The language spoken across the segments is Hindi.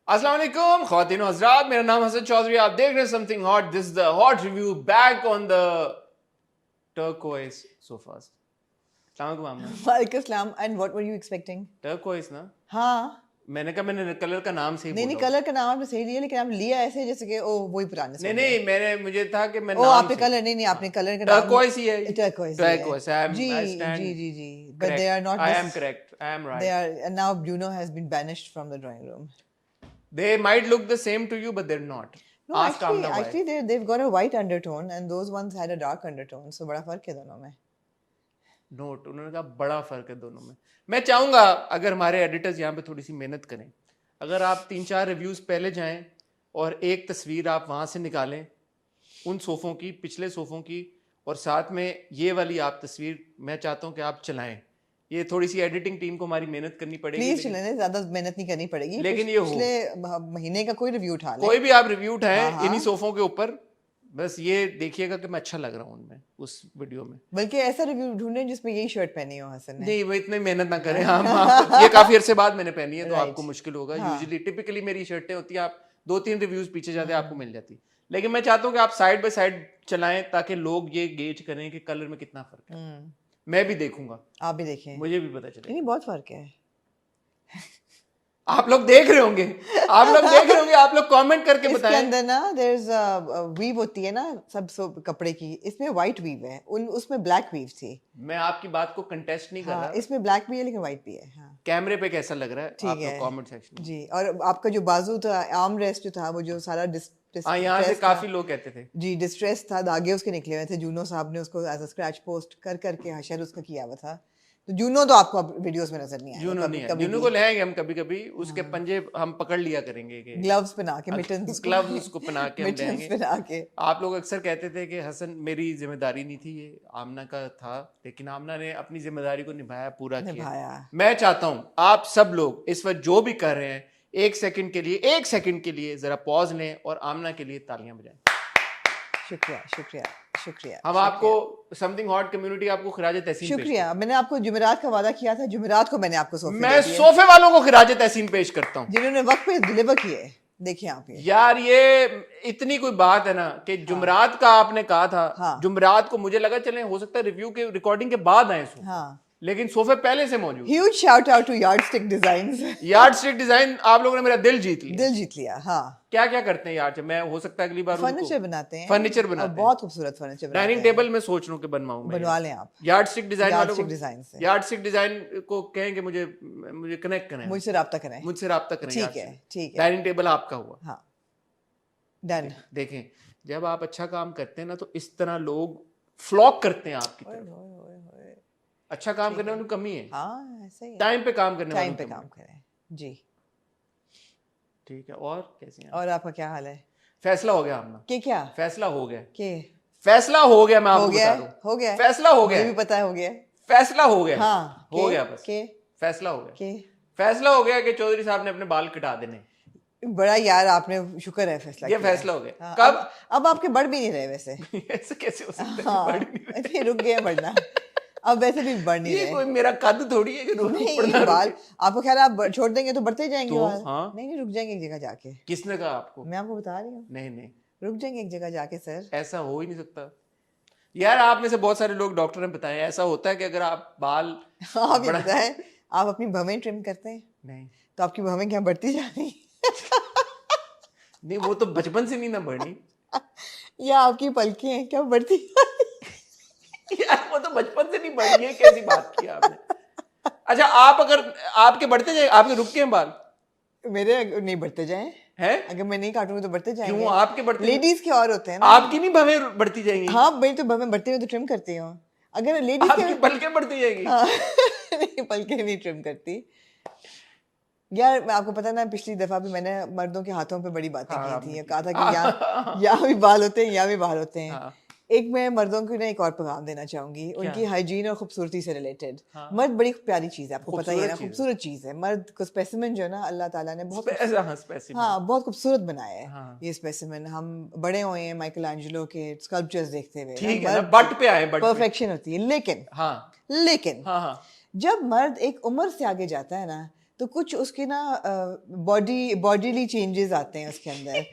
अस्सलाम वालेकुम ख्वातीन और हज़रात, मेरा नाम हसन चौधरी। आप देख रहे हैं something hot. This is the hot review back on the turquoise sofas. अस्सलाम वालेकुम आमना। वालेकुम सलाम। And what were you expecting? Turquoise ना, हाँ, मैंने कहा मैंने कलर का नाम से ही नहीं बोला। कलर का नाम आपने सही लिया, लेकिन आप लिया ऐसे जैसे कि ओ वही पुराने नहीं सो नहीं, मैंने मुझे था कि मैं ओ नाम आपने से कलर नहीं आपने कलर का नाम टर्कोइज ही है। Turquoise turquoise. जी आई स्टैंड जी जी जी, but they are not I this, am correct, I am they right. are, and now Bruno has been banished from the drawing room. They might look the same to you but they are not. No, ask Amna why. actually they've got a white undertone and those ones had a dark undertone, so बड़ा फर्क है दोनों में. नोट, उन्होंने कहा बड़ा फर्क है दोनों में। मैं चाहूंगा अगर हमारे एडिटर्स यहाँ पे थोड़ी सी मेहनत करें, अगर आप 3-4 रिव्यूज पहले जाएं और एक तस्वीर आप वहां से निकालें उन सोफों की, पिछले सोफों की, और साथ में ये वाली आप तस्वीर मैं चाहता हूँ कि आप चलाएं। ये थोड़ी सी एडिटिंग टीम को हमारी मेहनत करनी पड़ेगी, प्लीज चलें, ज्यादा मेहनत नहीं करनी पड़ेगी. लेकिन ये हो पिछले महीने का कोई रिव्यू उठा लें. कोई भी आप रिव्यू उठाएं हाँ. इन्हीं सोफों के ऊपर, बस ये देखिएगा कि मैं अच्छा लग रहा हूँ उनमें, उस वीडियो में। बल्कि ऐसा रिव्यू ढूंढें जिसमें यही शर्ट पहनी हो हसन ने. नहीं, वो इतनी मेहनत ना करें ये काफी अरसे बाद मैंने पहनी है तो Right. आपको मुश्किल होगा। हाँ. यूजुअली टिपिकली मेरी शर्टें होती है, आप 2-3 रिव्यूज पीछे जाते आपको मिल जाती, लेकिन मैं चाहता हूँ कि आप साइड बाय साइड चलाएं ताकि लोग ये गेज करें कि कलर में कितना फर्क है। मैं भी देखूंगा, आप भी देखें. मुझे भी पता चले। नहीं बहुत फर्क है. आप लोग देख रहे होंगे, आप लोग कमेंट करके इसके बताएं। अंदर ना there's वीव होती है ना सब कपड़े की, इसमें व्हाइट वीव है, उसमें ब्लैक वीव थी. मैं आपकी बात को कंटेस्ट नहीं कर हाँ, रहा। इसमें ब्लैक भी है लेकिन व्हाइट भी है. हाँ कैमरे पे कैसा लग रहा है ठीक आप है लोग कमेंट सेक्शन में। जी. और आपका जो बाजू था, आर्म रेस्ट जो था, वो जो सारा हाँ, यहाँ से काफी लोग कहते थे जी डिस्ट्रेस था, दागे उसके निकले हुए थे. जूनो साहब ने उसको एज अ स्क्रैच पोस्ट कर करके हशर उसका किया हुआ था. तो जूनो तो आपको अब वीडियोस में नजर नहीं आया. जूनो नहीं है, जूनो को लाएंगे हम कभी कभी, उसके पंजे हम पकड़ लिया करेंगे कि ग्लव्स पहना के, मिटन्स ग्लव्स उसको पहना के हम मिटन्स देंगे। पहना के. आप लोग अक्सर कहते थे कि हसन मेरी जिम्मेदारी नहीं थी, ये आमना का था, लेकिन आमना ने अपनी जिम्मेदारी को निभाया, पूरा किया। निभाया. मैं चाहता हूं आप सब लोग इस वक्त जो भी कर रहे हैं, एक सेकंड के लिए जरा पॉज लें और आमना के लिए तालियां बजाएं। शुक्रिया शुक्रिया शुक्रिया. हम आपको समथिंग हॉट कम्युनिटी आपको खिराज तहसीन पेश शुक्रिया. मैंने आपको जुमेरात का वादा किया था, जुमेरात को मैंने आपको सोफे मैं दे दिए, सोफे वालों को खिराज तहसीन पेश करता हूँ जिन्होंने वक्त पे डिलीवर किए. देखिए आप ये. यार, ये इतनी कोई बात है ना कि जुमरात का आपने कहा था। हाँ. जुमरात को मुझे लगा चले हो सकता है रिव्यू के रिकॉर्डिंग के बाद आए सोफे, हाँ. लेकिन सोफे पहले से मौजूद। Huge shout out to yardstick designs. Yardstick design, आप लोगों ने मेरा दिल जीत लिया। दिल जीत लिया. हाँ. क्या क्या करते हैं यार, मैं हो सकता है अगली बार फर्नीचर बनाते हैं, फर्नीचर और बनाते हैं, बहुत खूबसूरत फर्नीचर बनाते डाइनिंग हैं. टेबल में सोच रहा हूँ कि बनवाऊं मैं। बनवा लें आप. यार्डस्टिक डिजाइन वालों यार्डस्टिक को, डिजाइन से यार्डस्टिक डिजाइन को कहेंगे मुझे कनेक्ट करें, मुझसे रब्ता करें. मुझसे राब्ता करें। ठीक है ठीक है. डाइनिंग टेबल आपका हुआ। हाँ डन. देखें, जब आप अच्छा काम करते हैं ना तो इस तरह लोग फ्लॉक करते हैं आपकी तरफ। अच्छा काम करने वालों की कमी है। हाँ ऐसे ही. टाइम पे काम करने टाइम वालों पे की कमी काम करें जी. ठीक है, और कैसे हैं? और आपका क्या हाल है? फैसला हो गया हमने, के क्या फैसला हो गया, के फैसला हो गया। मैं हो आपको गया बता दूं, हो गया. फैसला हो गया, मुझे भी पता है हो गया. फैसला हो गया। हाँ हो गया, बस के फैसला हो गया। के फैसला हो गया कि चौधरी साहब ने अपने बाल कटा देने। बड़ा यार, आपने शुक्र है फैसला ये किया. फैसला हो गया। हाँ, कब? अब आपके बढ़ भी नहीं रहे वैसे. ऐसे कैसे हो सकता है? हाँ बढ़ नहीं रहे। अरे रुक गए बढ़ना. अब वैसे भी बढ़ नहीं ये रहे. कोई मेरा कद थोड़ी है कि नहीं बढ़ना बाल रुके। आपको ख्याल है आप छोड़ देंगे तो बढ़ते जाएंगे तो, बाल? हाँ। नहीं रुक जाएंगे एक जगह जाके. किसने कहा आपको? मैं आपको बता रही हूँ, नहीं नहीं, रुक जाएंगे एक जगह जाके सर. ऐसा हो ही नहीं सकता यार। आप में से बहुत सारे लोग डॉक्टर ने बताया ऐसा होता है कि अगर आप बाल हाँ भी पता है. आप अपनी भवें ट्रिम करते हैं नहीं तो आपकी भवें क्या बढ़ती जा रही नहीं, वो तो बचपन से नहीं ना बढ़ी या आपकी पलकें हैं क्या बढ़ती यार, वो तो बचपन से नहीं बढ़ी है। कैसी बात की आपने? अच्छा, आप अगर आपके बढ़ते जाए, आपके रुक के हैं बाल? मेरे नहीं बढ़ते जाएं. हैं? अगर मैं नहीं काटूंगी तो बढ़ते जाएंगे. क्यों आपके बढ़ते? लेडीज के और होते हैं ना. आपकी नहीं भवें बढ़ती जाएंगी? हाँ मेरी तो भवें बढ़ती हुई तो ट्रिम करती हूँ. अगर लेडीज आपकी पलकें बढ़ती जाएंगी? हाँ नहीं पलकें नहीं ट्रिम करती यार. मैं आपको पता ना, पिछली दफा भी मैंने मर्दों के हाथों पे बड़ी बातें हाँ, की थी. कहा था कि यहाँ भी बाल होते हैं, यहाँ भी बाल होते हैं. हाँ। एक मैं मर्दों को ना एक और पैगाम देना चाहूंगी, उनकी हाइजीन और खूबसूरती से रिलेटेड. मर्द बड़ी प्यारी चीज है, आपको पता ही है ना, खूबसूरत चीज है. मर्द को स्पेसिमेन जो है ना, अल्लाह ताला ने बहुत बहुत खूबसूरत बनाया है. हाँ। ये स्पेसिमेन हम बड़े हुए हैं माइकल एंजेलो के स्कल्पचर्स देखते हुए. ठीक है ना, बट पे आए, बट परफेक्शन होती है. लेकिन हाँ लेकिन हाँ हाँ जब मर्द एक उम्र से आगे जाता है ना, तो कुछ उसके ना बॉडीली चेंजेस आते हैं उसके अंदर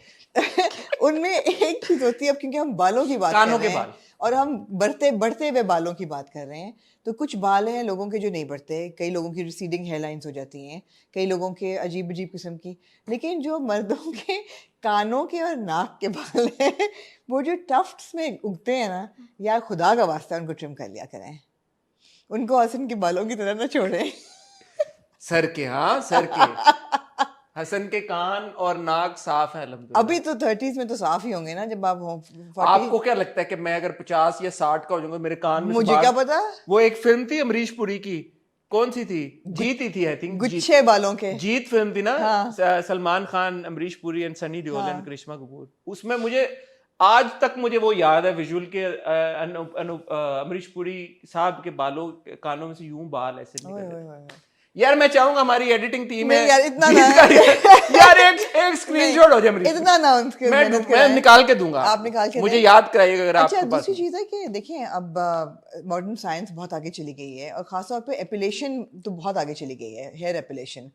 उनमें एक चीज होती है, अब क्योंकि हम बालों की बात कर रहे हैं और हम बढ़ते हुए बालों की बात कर रहे हैं, तो कुछ बाल हैं लोगों के जो नहीं बढ़ते, कई लोगों की रिसीडिंग हेयरलाइंस हो जाती हैं, कई लोगों के अजीब अजीब किस्म की, लेकिन जो मर्दों के कानों के और नाक के बाल हैं वो जो टफ्ट्स में उगते हैं ना, यार खुदा का वास्ता उनको ट्रिम कर लिया करें, उनको हसन के बालों की तरह ना छोड़ें। सर के, हाँ सर के हसन के कान और नाक साफ है अल्हम्दुलिल्लाह। अभी तो 30s में तो साफ ही होंगे ना जब आप हो 40। आपको क्या लगता है कि मैं अगर 50 या 60 का हो जाऊंगा मेरे कान में मुझे क्या पता। वो एक फिल्म थी अमरीश पुरी की, कौन सी थी, जीत ही थी आई थिंक, गुच्छे बालों के, जीत फिल्म थी ना। हाँ। सलमान खान, अमरीश पुरी एंड सनी देओल एंड करिश्मा कपूर। उसमें मुझे आज तक मुझे वो याद है विजुअल के अमरीश पुरी साहब के बालों कानों में से यूं बाल ऐसे निकल रहे। यार मैं चाहूंगा हमारी एडिटिंग टीम है यार इतना ना यार एक स्क्रीनशॉट हो जाए इतना ना उनके मैं निकाल के दूंगा, आप निकाल के मुझे याद कराइएगा अगर अच्छा, आपके पास। दूसरी चीज है कि देखिए अब मॉडर्न साइंस बहुत आगे चली गई है और खासतौर पे एपिलेशन तो बहुत आगे चली गई है, हेयर एपिलेशन।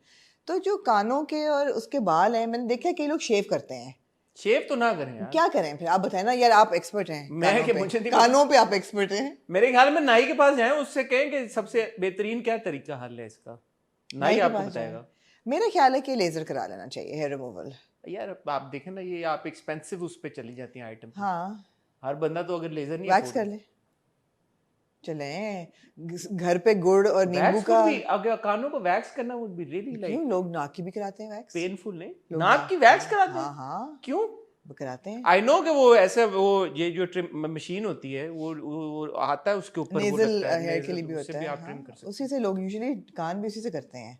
तो जो कानों के और उसके बाल हैं, मैंने देखा है कई लोग शेव करते हैं। शेव तो ना करें यार, क्या करें फिर आप बताएं ना यार, आप एक्सपर्ट हैं कानों पे आप एक्सपर्ट हैं। मेरे ख्याल में नाई के पास जाएं, उससे कहें कि सबसे बेहतरीन क्या तरीका हल है इसका, नाई आपको बताएगा। मेरा ख्याल है कि लेजर करा लेना चाहिए, हेयर रिमूवल। यार आप देखें ना, ये आप एक्सपेंसिव उस पे चली जाती हैं आइटम। हाँ, हर बंदा तो अगर लेजर नहीं वैक्स कर ले, चलें घर पे गुड़ और नींबू का भी, अगर कानों को वैक्स करना वुड बी रियली लाइक, क्यों लोग नाक की भी कराते हैं वैक्स, पेनफुल नहीं, नाक की वैक्स कराते हैं। हाँ हाँ क्यों कराते हैं। आई नो कि वो ऐसे वो ये जो ट्रिम मशीन होती है वो आता है उसके ऊपर, वो नेजल लगता है हेयर के लिए भी होता है, आप ट्रिम कर सकते हैं। उसी से लोग यूजुअली कान भी उसी से करते हैं।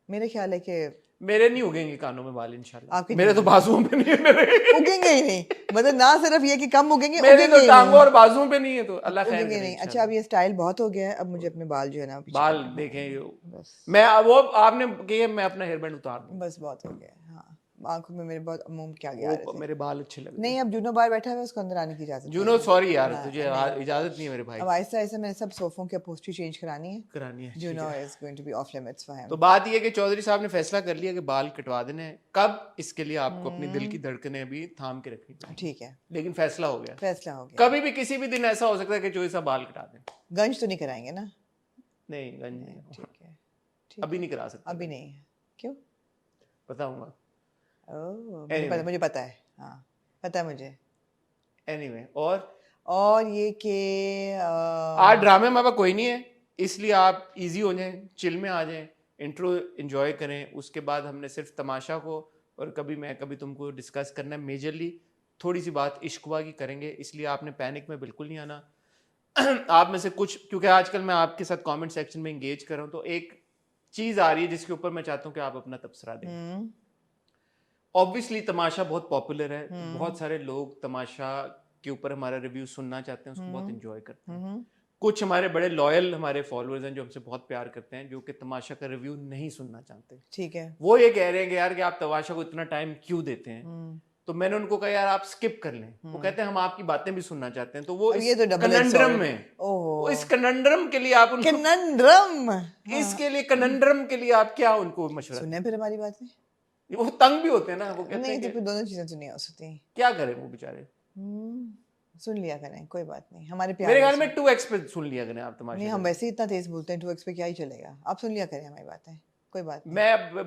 मेरे ख्याल है कि मेरे नहीं उगेंगे कानों में बाल इंशाल्लाह, आपके मेरे तो बाजुओं पे नहीं है, मेरे उगेंगे ही नहीं, मतलब ना सिर्फ ये कि कम उगेंगे, मेरे तो टांगों और बाजुओं पे नहीं है, तो अल्लाह खैर उगेंगे नहीं। अच्छा, अब ये स्टाइल बहुत हो गया है, अब मुझे अपने बाल जो है ना बाल देखें, मैं वो आपने कही मैं अपना हेयर बैंड उतार दूं, बस बहुत हो गया। हाँ, आंखों में मेरे बहुत मुंह क्या गया रहे थे, मेरे बाल अच्छे लगे नहीं। अब जूनो बाहर बैठा हुआ है, उसको अंदर आने की इजाजत जूनो, सॉरी यार तुझे इजाजत नहीं है मेरे भाई। अब आहिस्ता आहिस्ता मैंने सब सोफों की अपहोल्स्ट्री चेंज करानी है। Juno is going to be off limits for him. तो बात ये है कि चौधरी साहब ने फैसला कर लिया कि बाल कटवा देने हैं। कब, इसके लिए आपको अपनी दिल की धड़कनें भी थाम के रखनी चाहिए। ठीक है, लेकिन फैसला हो गया, फैसला हो गया। कभी भी किसी भी दिन ऐसा हो सकता है कि चौधरी साहब बाल कटा दें। गंज तो नहीं कराएंगे ना? नहीं, गंज नहीं, ठीक है, अभी नहीं करा सकते, अभी नहीं। क्यों? बताऊंगा। मुझे पता है, हाँ पता है मुझे। एनीवे, और ये कि आज ड्रामे में कोई नहीं है, इसलिए आप इजी हो जाएं, चिल में आ जाएं, इंट्रो एंजॉय करें। उसके बाद हमने सिर्फ तमाशा को और कभी मैं कभी तुमको डिस्कस करना है, मेजरली थोड़ी सी बात इश्कवा की करेंगे, इसलिए आपने पैनिक में बिल्कुल नहीं आना। आप में से कुछ, क्योंकि आजकल मैं आपके साथ कमेंट सेक्शन में इंगेज कर रहा हूँ, तो एक चीज आ रही है जिसके ऊपर मैं चाहता हूँ कि आप अपना तबसरा दें। ऑब्वियसली तमाशा बहुत पॉपुलर है, बहुत सारे लोग तमाशा के ऊपर हमारा रिव्यू सुनना चाहते हैं, उसको बहुत एंजॉय करते हैं। कुछ हमारे बड़े लॉयल हमारे फॉलोअर्स हैं जो हमसे बहुत प्यार करते हैं, जो कि तमाशा का रिव्यू नहीं सुनना चाहते। ठीक है, वो ये कह रहे हैं कि यार कि आप तमाशा को इतना टाइम क्यों देते हैं। तो मैंने उनको कहा यार आप स्किप कर लें। वो कहते हैं हम आपकी बातें भी सुनना चाहते हैं। तो वो इस कनंड्रम में, वो इस कनंड्रम के लिए आप उनको इसके लिए कनंड्रम के लिए आप क्या उनको मशवरा सुने फिर हमारी बातें? वो तंग भी होते हैं ना, वो कहते नहीं, हैं तो फिर दोनों चीजें तो नहीं हो सकती। क्या करें वो बेचारे, सुन लिया करें, कोई बात नहीं। हमारे प्यार मेरे ख्याल में 2x पे सुन लिया करें आप तमाशा। नहीं, हम वैसे ही इतना तेज बोलते हैं, 2x पे क्या ही चलेगा। आप सुन लिया करें हमारी बातें, कोई बात नहीं। मैं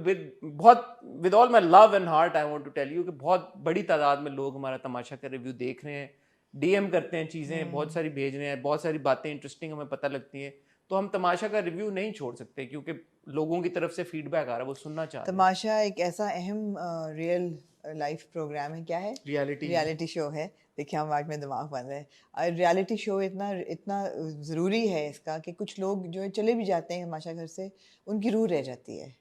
with all my love and heart I want to tell you कि बहुत बड़ी तादाद में लोग हमारा तमाशा का रिव्यू देख रहे हैं, डीएम करते हैं, चीज़ें बहुत सारी भेज रहे हैं, बहुत सारी बातें इंटरेस्टिंग हमें पता लगती हैं। तो हम तमाशा का रिव्यू नहीं छोड़ सकते क्योंकि लोगों की तरफ से फीडबैक आ रहा है, वो सुनना चाहते हैं। तमाशा एक ऐसा अहम रियल लाइफ प्रोग्राम है, क्या है, रियलिटी शो है। देखिए हम आज में दिमाग बंद है। रियलिटी शो इतना इतना ज़रूरी है इसका कि कुछ लोग जो है चले भी जाते हैं तमाशा घर से, उनकी रूह रह जाती है।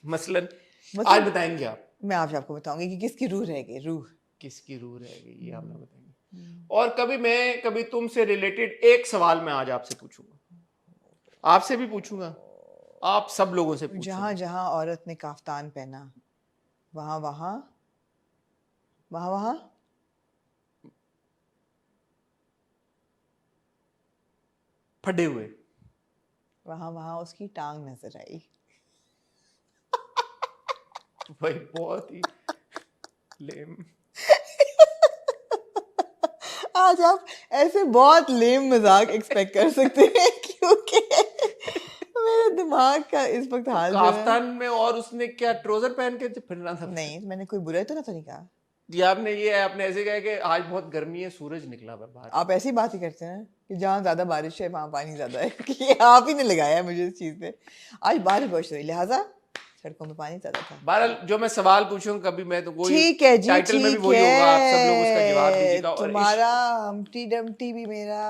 मसलन आज बताएंगे आप, मैं आज आपको बताऊंगी कि किसकी रूह रह गई, रूह किसकी रूह रह गई, ये आप बताएंगे। और कभी तुमसे रिलेटेड एक सवाल मैं आज आपसे पूछूंगा, आपसे भी पूछूंगा, आप सब लोगों से पूछूंगा। जहां जहां औरत ने काफ्तान पहना, वहां वहां वहां वहां फटे हुए, वहाँ उसकी टांग नजर आई। भाई बहुत ही लेम। आज आप ऐसे बहुत लेम मजाक एक्सपेक्ट कर सकते हैं क्योंकि मेरे दिमाग का इस वक्त हाल जो है। काफ्तान में और उसने क्या ट्राउजर पहन के फिरना था? नहीं, मैंने कोई बुरा तो नहीं कहा। ये आपने ऐसे कहा कि आज बहुत गर्मी है, सूरज निकला हुआ बाहर। आप ऐसी बात ही करते हैं कि जहाँ ज्यादा बारिश है वहाँ पानी ज्यादा है कि आप ही ने लगाया है मुझे इस चीज पे। आज बारिश बहुत हुई लिहाजा सड़कों में पानी ज्यादा था। बहरहाल जो मैं सवाल पूछूंगा कभी मैं तो वही ठीक है जी, टाइटल में भी ठीक वही होगा, आप सब लोग उसका जवाब है। दीजिएगा। और तुम्हारा हम्टी डम्टी भी मेरा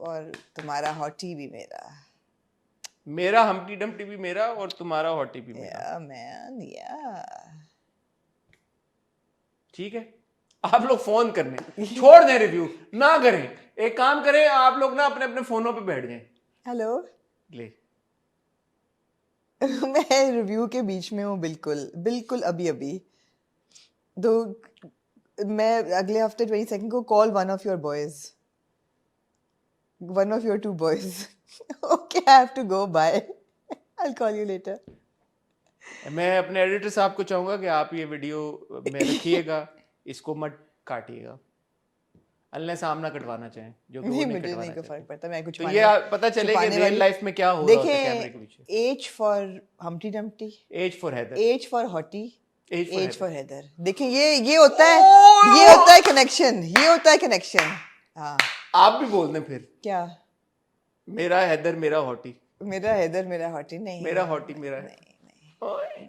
और तुम्हारा हॉटी भी मेरा। मेरा हम्टी डम्टी भी मेरा और तुम्हारा हॉटी भी मेरा। या मैन या। ठीक है, आप लोग फोन करने छोड़ दें, रिव्यू ना करें। एक काम करें, आप लोग ना अपने अपने फोनों पे बैठ जाएं। हेलो ले मैं रिव्यू के बीच में हूँ, बिल्कुल बिल्कुल अभी अभी। तो मैं अगले हफ्ते 22 को call one of your boys, one of your 2 boys. Okay, I have to go, bye, I will call you later. मैं अपने एडिटर साहब को चाहूंगा कि आप ये वीडियो में रखिएगा, इसको मत काटिएगा अल्लाह सामना कटवाना चाहें, जो कि नहीं, वो मुझे नहीं कोई फर्क पड़ता, मैं कुछ तो ये पता चले कि रियल लाइफ में क्या हो रहा होता है कैमरे के पीछे। देखिए, H for Humpty Dumpty, H for Haider, H for hottie, H H for Haider. देखिए ये होता है, ये होता है कनेक्शन, ये होता है कनेक्शन। हाँ, आप भी बोल दें फिर, क्या? मेरा हैदर मेरा हॉटी, मेरा हैदर मेरा हॉटी। नहीं, मेरा हॉटी मेरा है। नहीं,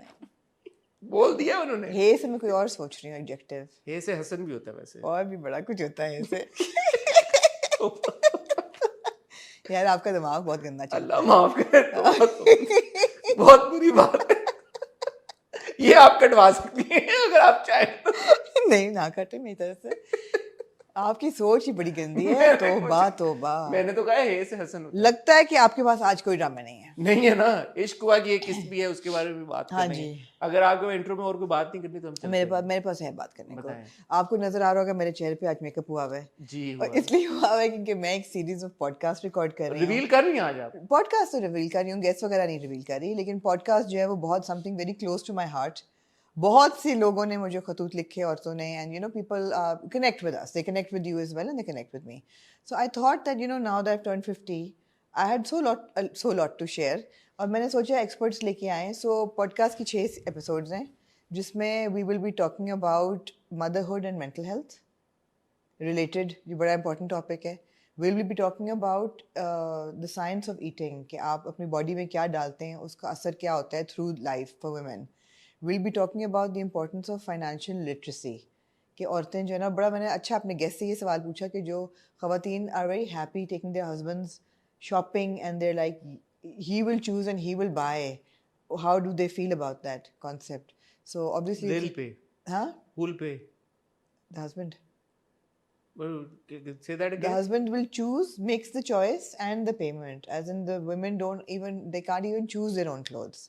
बोल दिया उन्होंने। हे से मैं कोई और सोच रही हूँ एडजेक्टिव। हे से हसन भी होता है वैसे। और भी बड़ा कुछ होता है हे से। यार आपका दिमाग बहुत गंदा चल अल्लाह माफ करे, बहुत बुरी बात है। ये आप कटवा सकती हैं अगर आप चाहें तो। नहीं, ना काटे मेरी तरफ से। आपकी सोच ही बड़ी गंदी है। तौबा तौबा। मैंने तो कहा हे से हसन होता है। लगता है कि आपके पास आज कोई ड्रामा नहीं है। नहीं है ना, इश्क हुआ कि ये किस्त भी है, उसके बारे में भी बात हाँ करनी जी। है। अगर आपको इंट्रो में और कोई बात नहीं करनी तो हम चलते मेरे पास है बात करने को। बताएं। आपको नजर आ रहा होगा मेरे चेहरे पे आज मेकअप हुआ हुआ है। जी और इसलिए हुआ हुआ है क्योंकि मैं एक सीरीज ऑफ पॉडकास्ट रिकॉर्ड कर रही हूँ। रिवील कर रही हैं आज आप? पॉडकास्ट तो रिवील कर रही हूँ, गेस्ट वगैरह नहीं रिवील कर रही, लेकिन पॉडकास्ट जो है वो बहुत something very close to my heart. बहुत से लोगों ने मुझे खतूत लिखे, औरतों ने, and you know people connect with us, they connect with you as well and they connect with me. So I thought that you know now that I turn 50 I had so lot to share, और मैंने सोचा एक्सपर्ट्स लेके आए। सो पॉडकास्ट की 6 एपिसोड्स हैं जिसमें we will be talking about motherhood and mental health related, जो बड़ा इंपॉर्टेंट टॉपिक है। Will be talking about the science of eating, कि आप अपनी बॉडी में क्या डालते हैं, उसका असर क्या होता है through life for women. Will be talking about the importance of financial literacy, कि औरतें जो है ना, बड़ा मैंने अच्छा अपने गेस्ट से ये सवाल पूछा कि जो ख़वातीन are very happy taking their husbands shopping and their like he will choose and he will buy, how do they feel about that concept? So obviously दिल पे, हाँ, फूल पे, the husband, say that the again. husband will choose, makes the choice and the payment, as in the women don't even, they can't even choose their own clothes.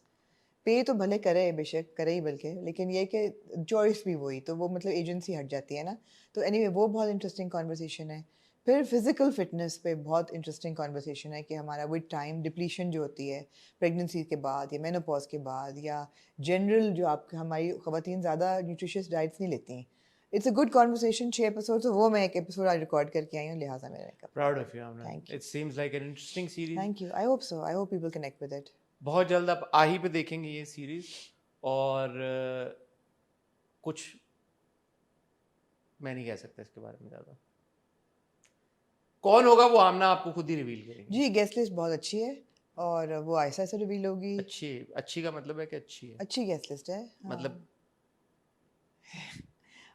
पे तो भले करे, बेशक करे ही, बल्कि लेकिन ये कि चॉइस भी वही, तो वो मतलब एजेंसी हट जाती है ना। तो एनीवे वो बहुत इंटरेस्टिंग कॉन्वर्सेशन है। फिर फिजिकल फिटनेस पे बहुत इंटरेस्टिंग कॉन्वर्सेशन है कि हमारा विद टाइम डिप्लीशन जो होती है प्रेगनेंसी के बाद या मेनोपॉज के बाद, या जनरल जो आप हमारी ख़वातीन ज़्यादा न्यूट्रिशियस डाइट्स नहीं लेती। It's a good conversation. 6 episode, तो वो मैं एक एपिसोड आज रिकॉर्ड करके आई हूँ, लिहाजा मेरे Proud of you, Amna. Thank you. It seems like an interesting series. Thank you, I hope so, I hope people connect with it. बहुत जल्द आप आही पे देखेंगे ये सीरीज, और कुछ मैं नहीं कह सकता इसके बारे में ज़्यादा। कौन होगा वो आमना आपको खुद ही रिवील करेंगे। जी, गेस्ट लिस्ट बहुत अच्छी है और वो ऐसा ऐसा रिवील होगी। अच्छी का मतलब है कि अच्छी है, अच्छी गेस्ट लिस्ट है, हाँ। मतलब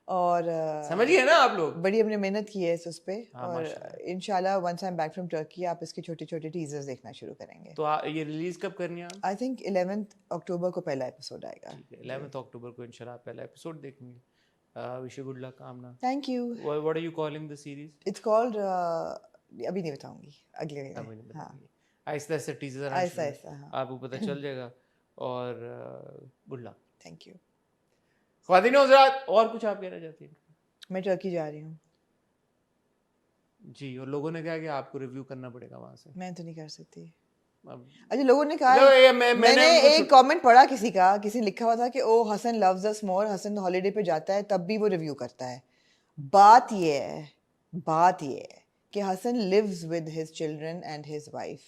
और समझिए ना आप लोग, बड़ी हमने मेहनत की है उस पे। हाँ, और इंशाल्लाह once I am back from Turkey आप इसके छोटे छोटे टीजर्स देखना शुरू करेंगे। तो ये रिलीज कब करनी है? आई थिंक 11 अक्टूबर को पहला एपिसोड आएगा। 11 अक्टूबर को इंशाल्लाह पहला एपिसोड देखेंगे। Wish you good luck Amna. Thank you. What are you calling the series? It's called, अभी नहीं बताऊंगी, अगले महीने। हाँ, आहिस्ता आहिस्ता टीजर ऐसा ऐसा, हाँ, आपको पता चल जाएगा। और गुड लक। Thank you. ख्वातीन हज़रात, और कुछ आप कहना चाहती हैं? मैं टर्की जा रही हूँ जी, और लोगों ने कहा कि आपको रिव्यू करना पड़ेगा वहाँ से। मैं तो नहीं कर सकती। अच्छा, लोगों ने कहा, मैंने एक कमेंट पढ़ा किसी ने लिखा हुआ था कि ओ हसन लव्स अस मोर, हसन हॉलीडे पे जाता है तब भी वो रिव्यू करता है। बात ये है कि Hassan lives with his children and his wife.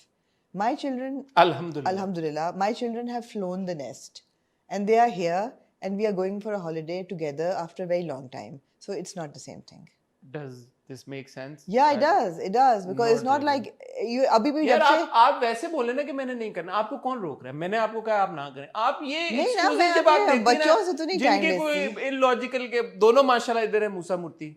My children, alhamdulillah, my children have flown the nest and they are here and we are going for a holiday together after a very long time, so it's not the same thing. Does this make sense? Yeah, it does because it's not like you अभी भी यार आप वैसे बोले ना कि मैंने नहीं करना, आपको कौन रोक रहा है? मैंने आपको कहा आप ना करें, आप ये एक्सक्यूजेस जब आप देती बच्चों से तो नहीं, जिनके कोई इलॉजिकल के दोनों माशाल्लाह इधर है, मूसा मूर्ति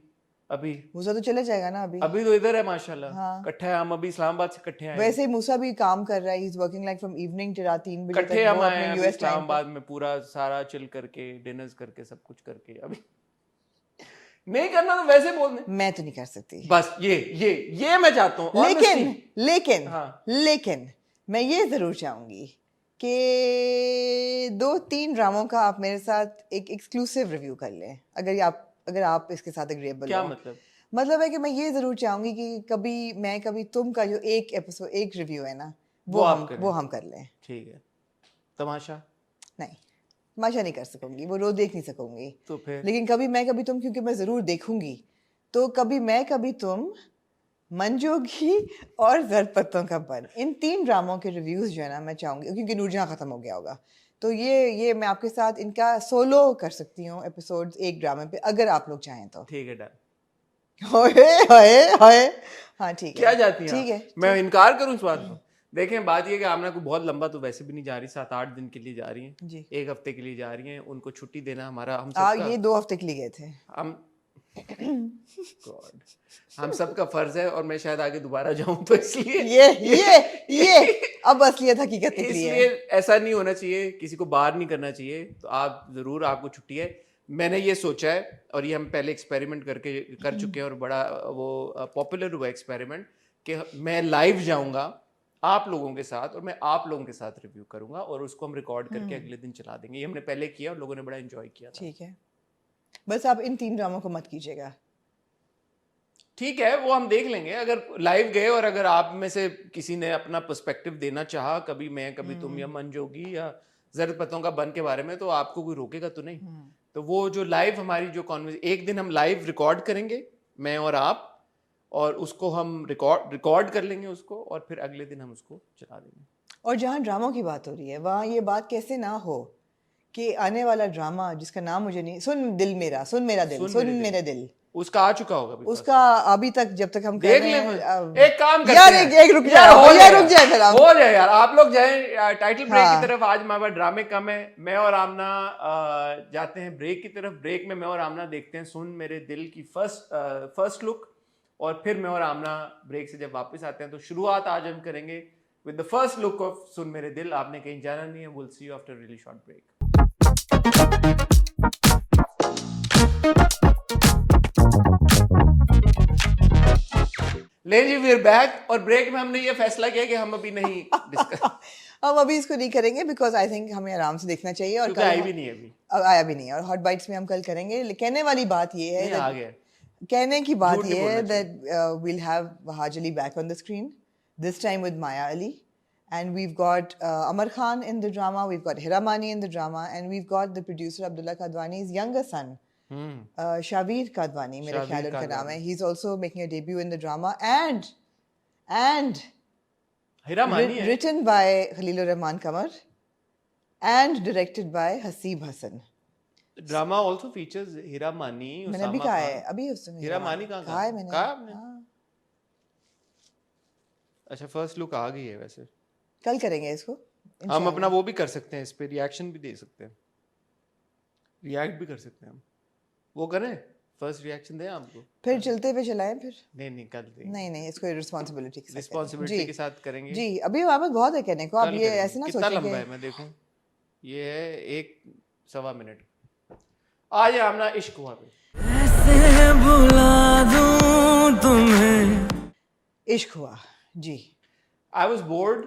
अभी मूसा तो चले जाएगा ना, अभी तो इधर है माशाल्लाह, इकट्ठे हम अभी इस्लामाबाद से इकट्ठे आए। वैसे मूसा भी काम कर रहा है, he is working like from evening till रात 3 बजे तक हम आए यूएस इस्लामाबाद में, पूरा सारा चिल करके, डिनर्स करके, सब कुछ करके। अभी नहीं करना तो वैसे बोल दे, मैं तो नहीं कर सकती। बस ये मैं चाहता हूँ। लेकिन मैं ये जरूर चाहूंगी कि 2-3 ड्रामों का आप मेरे साथ एक एक्सक्लूसिव रिव्यू कर लें, अगर आप इसके साथ एग्रीएबल। क्या मतलब है कि मैं ये जरूर चाहूंगी कि कभी तुम का जो एक रिव्यू है ना, वो हम कर लें। ठीक है। तमाशा नहीं कर सकूंगी, वो रोज देख नहीं सकूंगी, तो फिर लेकिन कभी तुम, क्योंकि मैं जरूर देखूंगी, तो कभी तुम, मंजोगी और जर्द पत्तों का बन, इन 3 ड्रामों के रिव्यूज जो है ना मैं चाहूंगी, क्योंकि नूरजहां खत्म हो गया होगा, तो ये मैं आपके साथ इनका सोलो कर सकती हूँ एपिसोड्स एक ड्रामे पे, अगर आप लोग चाहें तो। ठीक है, डन। हाँ ठीक है, क्या जाती है? ठीक है, मैं इनकार करूँ इस बात को? देखें, बात ये कि आमना को बहुत लंबा तो वैसे भी नहीं जा रही, 7-8 दिन के लिए जा रही हैं जी, 1 हफ्ते के लिए जा रही हैं। उनको छुट्टी देना हमारा, हम सबका, ये 2 हफ्ते के लिए गए थे हम सबका फर्ज है, और मैं शायद आगे दोबारा जाऊं, तो इसलिए ये अब असलियत हकीकत निकली है। इसलिए ऐसा नहीं होना चाहिए, किसी को बाहर नहीं करना चाहिए, तो आप जरूर, आपको छुट्टी है। मैंने ये सोचा है, और ये हम पहले एक्सपेरिमेंट कर चुके हैं, और बड़ा वो पॉपुलर हुआ एक्सपेरिमेंट, कि मैं लाइव जाऊंगा आप लोगों के साथ, और मैं आप लोगों के साथ रिव्यू करूंगा, और उसको हम रिकॉर्ड करके अगले दिन चला देंगे। ये हमने पहले किया और लोगों ने बड़ा एंजॉय किया था। ठीक है, बस आप इन 3 ड्रामों को मत कीजिएगा। ठीक है, वो हम देख लेंगे। अगर लाइव गए और अगर आप में से किसी ने अपना पर्सपेक्टिव देना चाहा, कभी मैं, कभी तुम, या मंजोगी या जरूरत पतों का बन के बारे में, तो आपको कोई रोकेगा तो नहीं। तो वो जो लाइव हमारी जो कॉन्वर्सेशन, एक दिन हम लाइव रिकॉर्ड करेंगे, मैं और आप, और उसको हम रिकॉर्ड कर लेंगे उसको, और फिर अगले दिन हम उसको चला देंगे। और जहाँ ड्रामों की बात हो रही है, वहाँ ये बात कैसे ना हो कि आने वाला ड्रामा जिसका नाम मुझे नहीं, सुन मेरे दिल, उसका आ चुका होगा, उसका अभी तक, जब तक हम देख लें, एक काम करते यार, एक रुक जाए हो जाए यार, आप लोग जाए टाइटल ब्रेक की तरफ। आज हमारे ड्रामे कम है, मैं और आमना जाते हैं ब्रेक की तरफ। ब्रेक में मैं और आमना देखते हैं सुन मेरे दिल की फर्स्ट लुक, और फिर मैं और आमना ब्रेक से जब वापस आते हैं, तो शुरुआत आज हम करेंगे with the first look of Sun Mere Dil. आपने कहीं जाना नहीं है, will see you after really short break. ले जी, वी आर बैक। और ब्रेक में हमने ये फैसला किया कि हम अभी नहीं डिस्कस हम अभी इसको नहीं करेंगे, बिकॉज आई थिंक हमें आराम से देखना चाहिए, और आया भी नहीं है, और हॉट बाइट्स में हम कल करेंगे। कहने वाली बात ये है, आ गया कहने की बात ये है that we'll have Haj Ali back on the screen, this time with Maya Ali, and we've got Amar Khan in the drama, we've got Hira Mani in the drama, and we've got the producer Abdullah Kadwani's younger son, Shaveer Kadwani, मेरे ख्याल उनका नाम है. He's also making a debut in the drama, and Hira Mani written by Khalilur Rahman Kamar and directed by Haseeb Hassan. Drama also features Hira Mani. मैंने अभी कहा है, अभी उसने हीरा मानी कहा है मैंने, अच्छा फर्स्ट लुक आ गई है। वैसे कल करेंगे इसको, हम अपना वो भी कर सकते हैं, इस पे रिएक्शन भी दे सकते हैं, रिएक्ट भी कर सकते हैं हम। वो करें, फर्स्ट रिएक्शन दें आपको, फिर चलते पे चलाएं फिर? नहीं कल दें, नहीं इसको रिस्पांसिबिलिटी के साथ करेंगे जी। अभी वापस बहुत है कहने को, आप ये ऐसे ना सोचें। कितना लंबा है मैं देखूं, ये है 1-1.25 मिनट। आज हमने इश्क हुआ पे ऐसे बुला दूं तुम्हें, इश्क हुआ जी। I was bored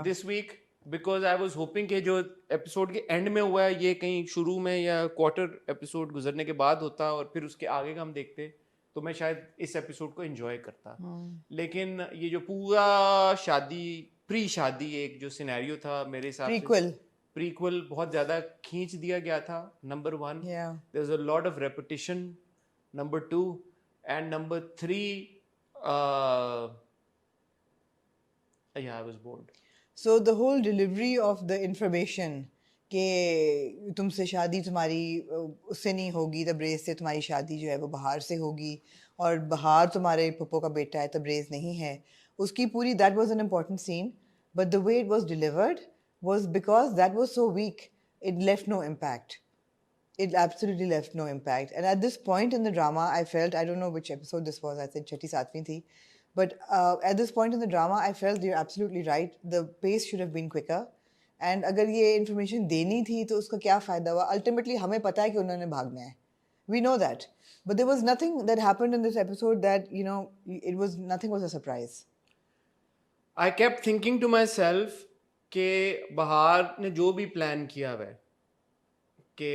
this week because I was hoping कि जो एपिसोड के एंड में हुआ है ये कहीं शुरू में या क्वार्टर एपिसोड गुजरने के बाद होता और फिर उसके आगे का हम देखते, तो मैं शायद इस एपिसोड को एंजॉय करता। लेकिन ये जो पूरा शादी प्री शादी एक जो सिनेरियो था मेरे हिसाब प्रीक्वल प्रीक्वल बहुत ज़्यादा खींच दिया गया था, number 1. There's a lot of repetition, number 2, and number 3, yeah, I was bored. So the whole delivery of the information कि तुमसे शादी तुम्हारी उससे नहीं होगी, तबरेज़ से तुम्हारी शादी जो है वो बहार से होगी, और बहार तुम्हारे पप्पो का बेटा है, तबरेज़ नहीं है, उसकी पूरी that was an important scene, but the way it was delivered was because that was so weak, it left no impact. It absolutely left no impact. And at this point in the drama, I felt, I don't know which episode this was, I said Chatti Satvi thi, but at this point in the drama, I felt you're absolutely right. The pace should have been quicker. And अगर ये information देनी थी तो उसका क्या फ़ायदा हुआ? Ultimately हमें पता है कि उन्होंने भागना है. We know that. But there was nothing that happened in this episode that, you know, nothing was a surprise. I kept thinking to myself कि बहार ने जो भी प्लान किया हुआ है कि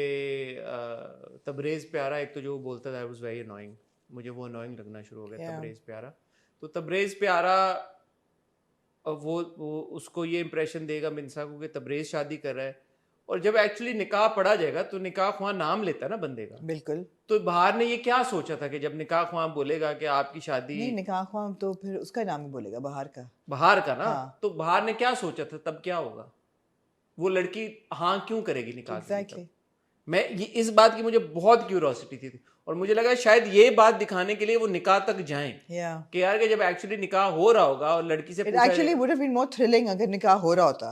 तबरेज़ प्यारा, एक तो जो बोलता था, वाज वेरी अनोइंग, मुझे वो अनोइंग लगना शुरू हो गया. तबरेज़ प्यारा, तो तबरेज़ प्यारा वो उसको ये इंप्रेशन देगा मिनसा को कि तबरेज़ शादी कर रहा है, और जब एक्चुअली निकाह पढ़ा जाएगा तो निकाह ख्वाह नाम लेता है ना बंदे का. बिल्कुल. तो बहार ने ये क्या सोचा था कि जब निकाह ख्वाह बोलेगा कि आपकी शादी, नहीं, निकाह ख्वाह तो फिर उसका नाम ही बोलेगा, बहार का ना. हाँ. तो बहार ने क्या सोचा था तब क्या होगा? वो लड़की हाँ क्यों करेगी निकाह? Exactly. मैं ये इस बात की मुझे बहुत क्यूरोसिटी थी, और मुझे लगा शायद ये बात दिखाने के लिए वो निकाह तक जाएं कि यार कि जब एक्चुअली निकाह हो रहा होगा और लड़की से पूछा, actually would have been more thrilling अगर निकाह हो रहा होता.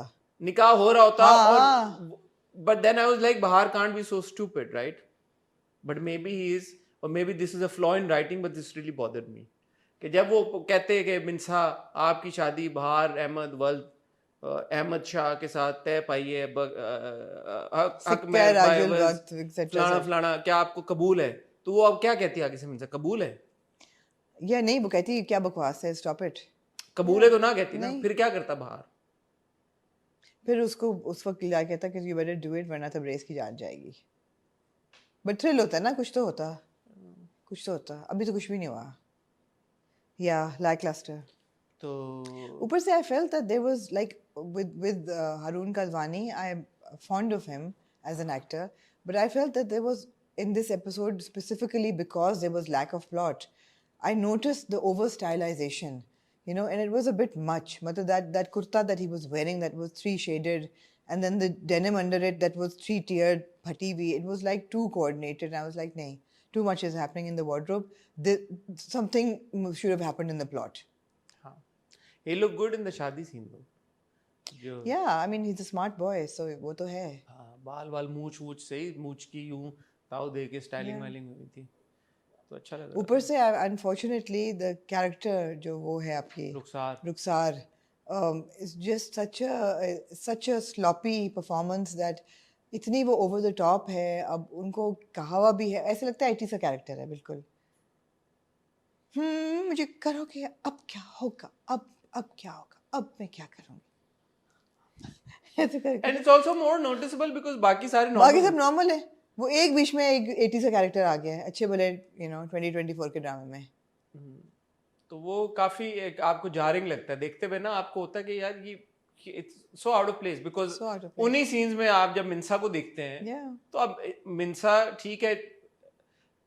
और but then I was like Bahar can't be so stupid, right? But maybe he is, और maybe this is a flaw in writing, but this really bothered me कि जब वो कहते हैं कि मिनसा आपकी शादी बहार अहमद वल्द अहमद शाह के साथ तय पाई है, फलाना फलाना, क्या आपको कबूल है? तो वो अब क्या कहती है आगे से मिनसा, कबूल है या नहीं? वो कहती है क्या बकवास है, स्टॉप इट. कबूल है तो ना कहती ना, फिर क्या करता बहार? फिर उसको उस वक्त क्या कहता कि यू बेटर डू इट वरना तबरेज़ की जान जाएगी. बट थ्रिल होता है ना, कुछ तो होता. अभी तो कुछ भी नहीं हुआ. या लैकलस्टर. तो ऊपर से I felt that there was like with Haroon Kalwani, I am fond of him as an actor, but I felt that there was in this episode specifically because there was lack of plot, I noticed the over stylization, you know, and it was a bit much. Matlab that kurta that he was wearing that was 3 shaded, and then the denim under it that was 3 tiered phati bhi, it was like too coordinated, and I was like, nahi, too much is happening in the wardrobe. Something should have happened in the plot. He looked good in the shadi scene though. Yeah, I mean he's a smart boy, so वो तो है. हाँ, बाल मूछ से ही मूछ की यूं ताव दे के स्टाइलिंग वाइलिंग हुई थी, तो अच्छा लगा. ऊपर से unfortunately the character जो वो है आपकी रुखसार is just such a sloppy performance that इतनी वो over the top है. अब उनको कहा हुआ भी है, ऐसे लगता है 80s का कैरेक्टर है बिल्कुल. मुझे करोगे, अब क्या होगा, अब क्या होगा, अब मैं क्या करूँगी. And it's also more noticeable because बाकी सब नॉर्मल है. वो एक बीच में एक 80s का कैरेक्टर आ गया है अच्छे भले, you know, 2024 के ड्रामे में. तो वो काफी एक आपको जारिंग लगता है देखते हुए ना. आपको होता है कि यार ये it's so out of place, because उन्हीं सीन्स में आप जब मिनसा को देखते हैं तो अब मिनसा ठीक है,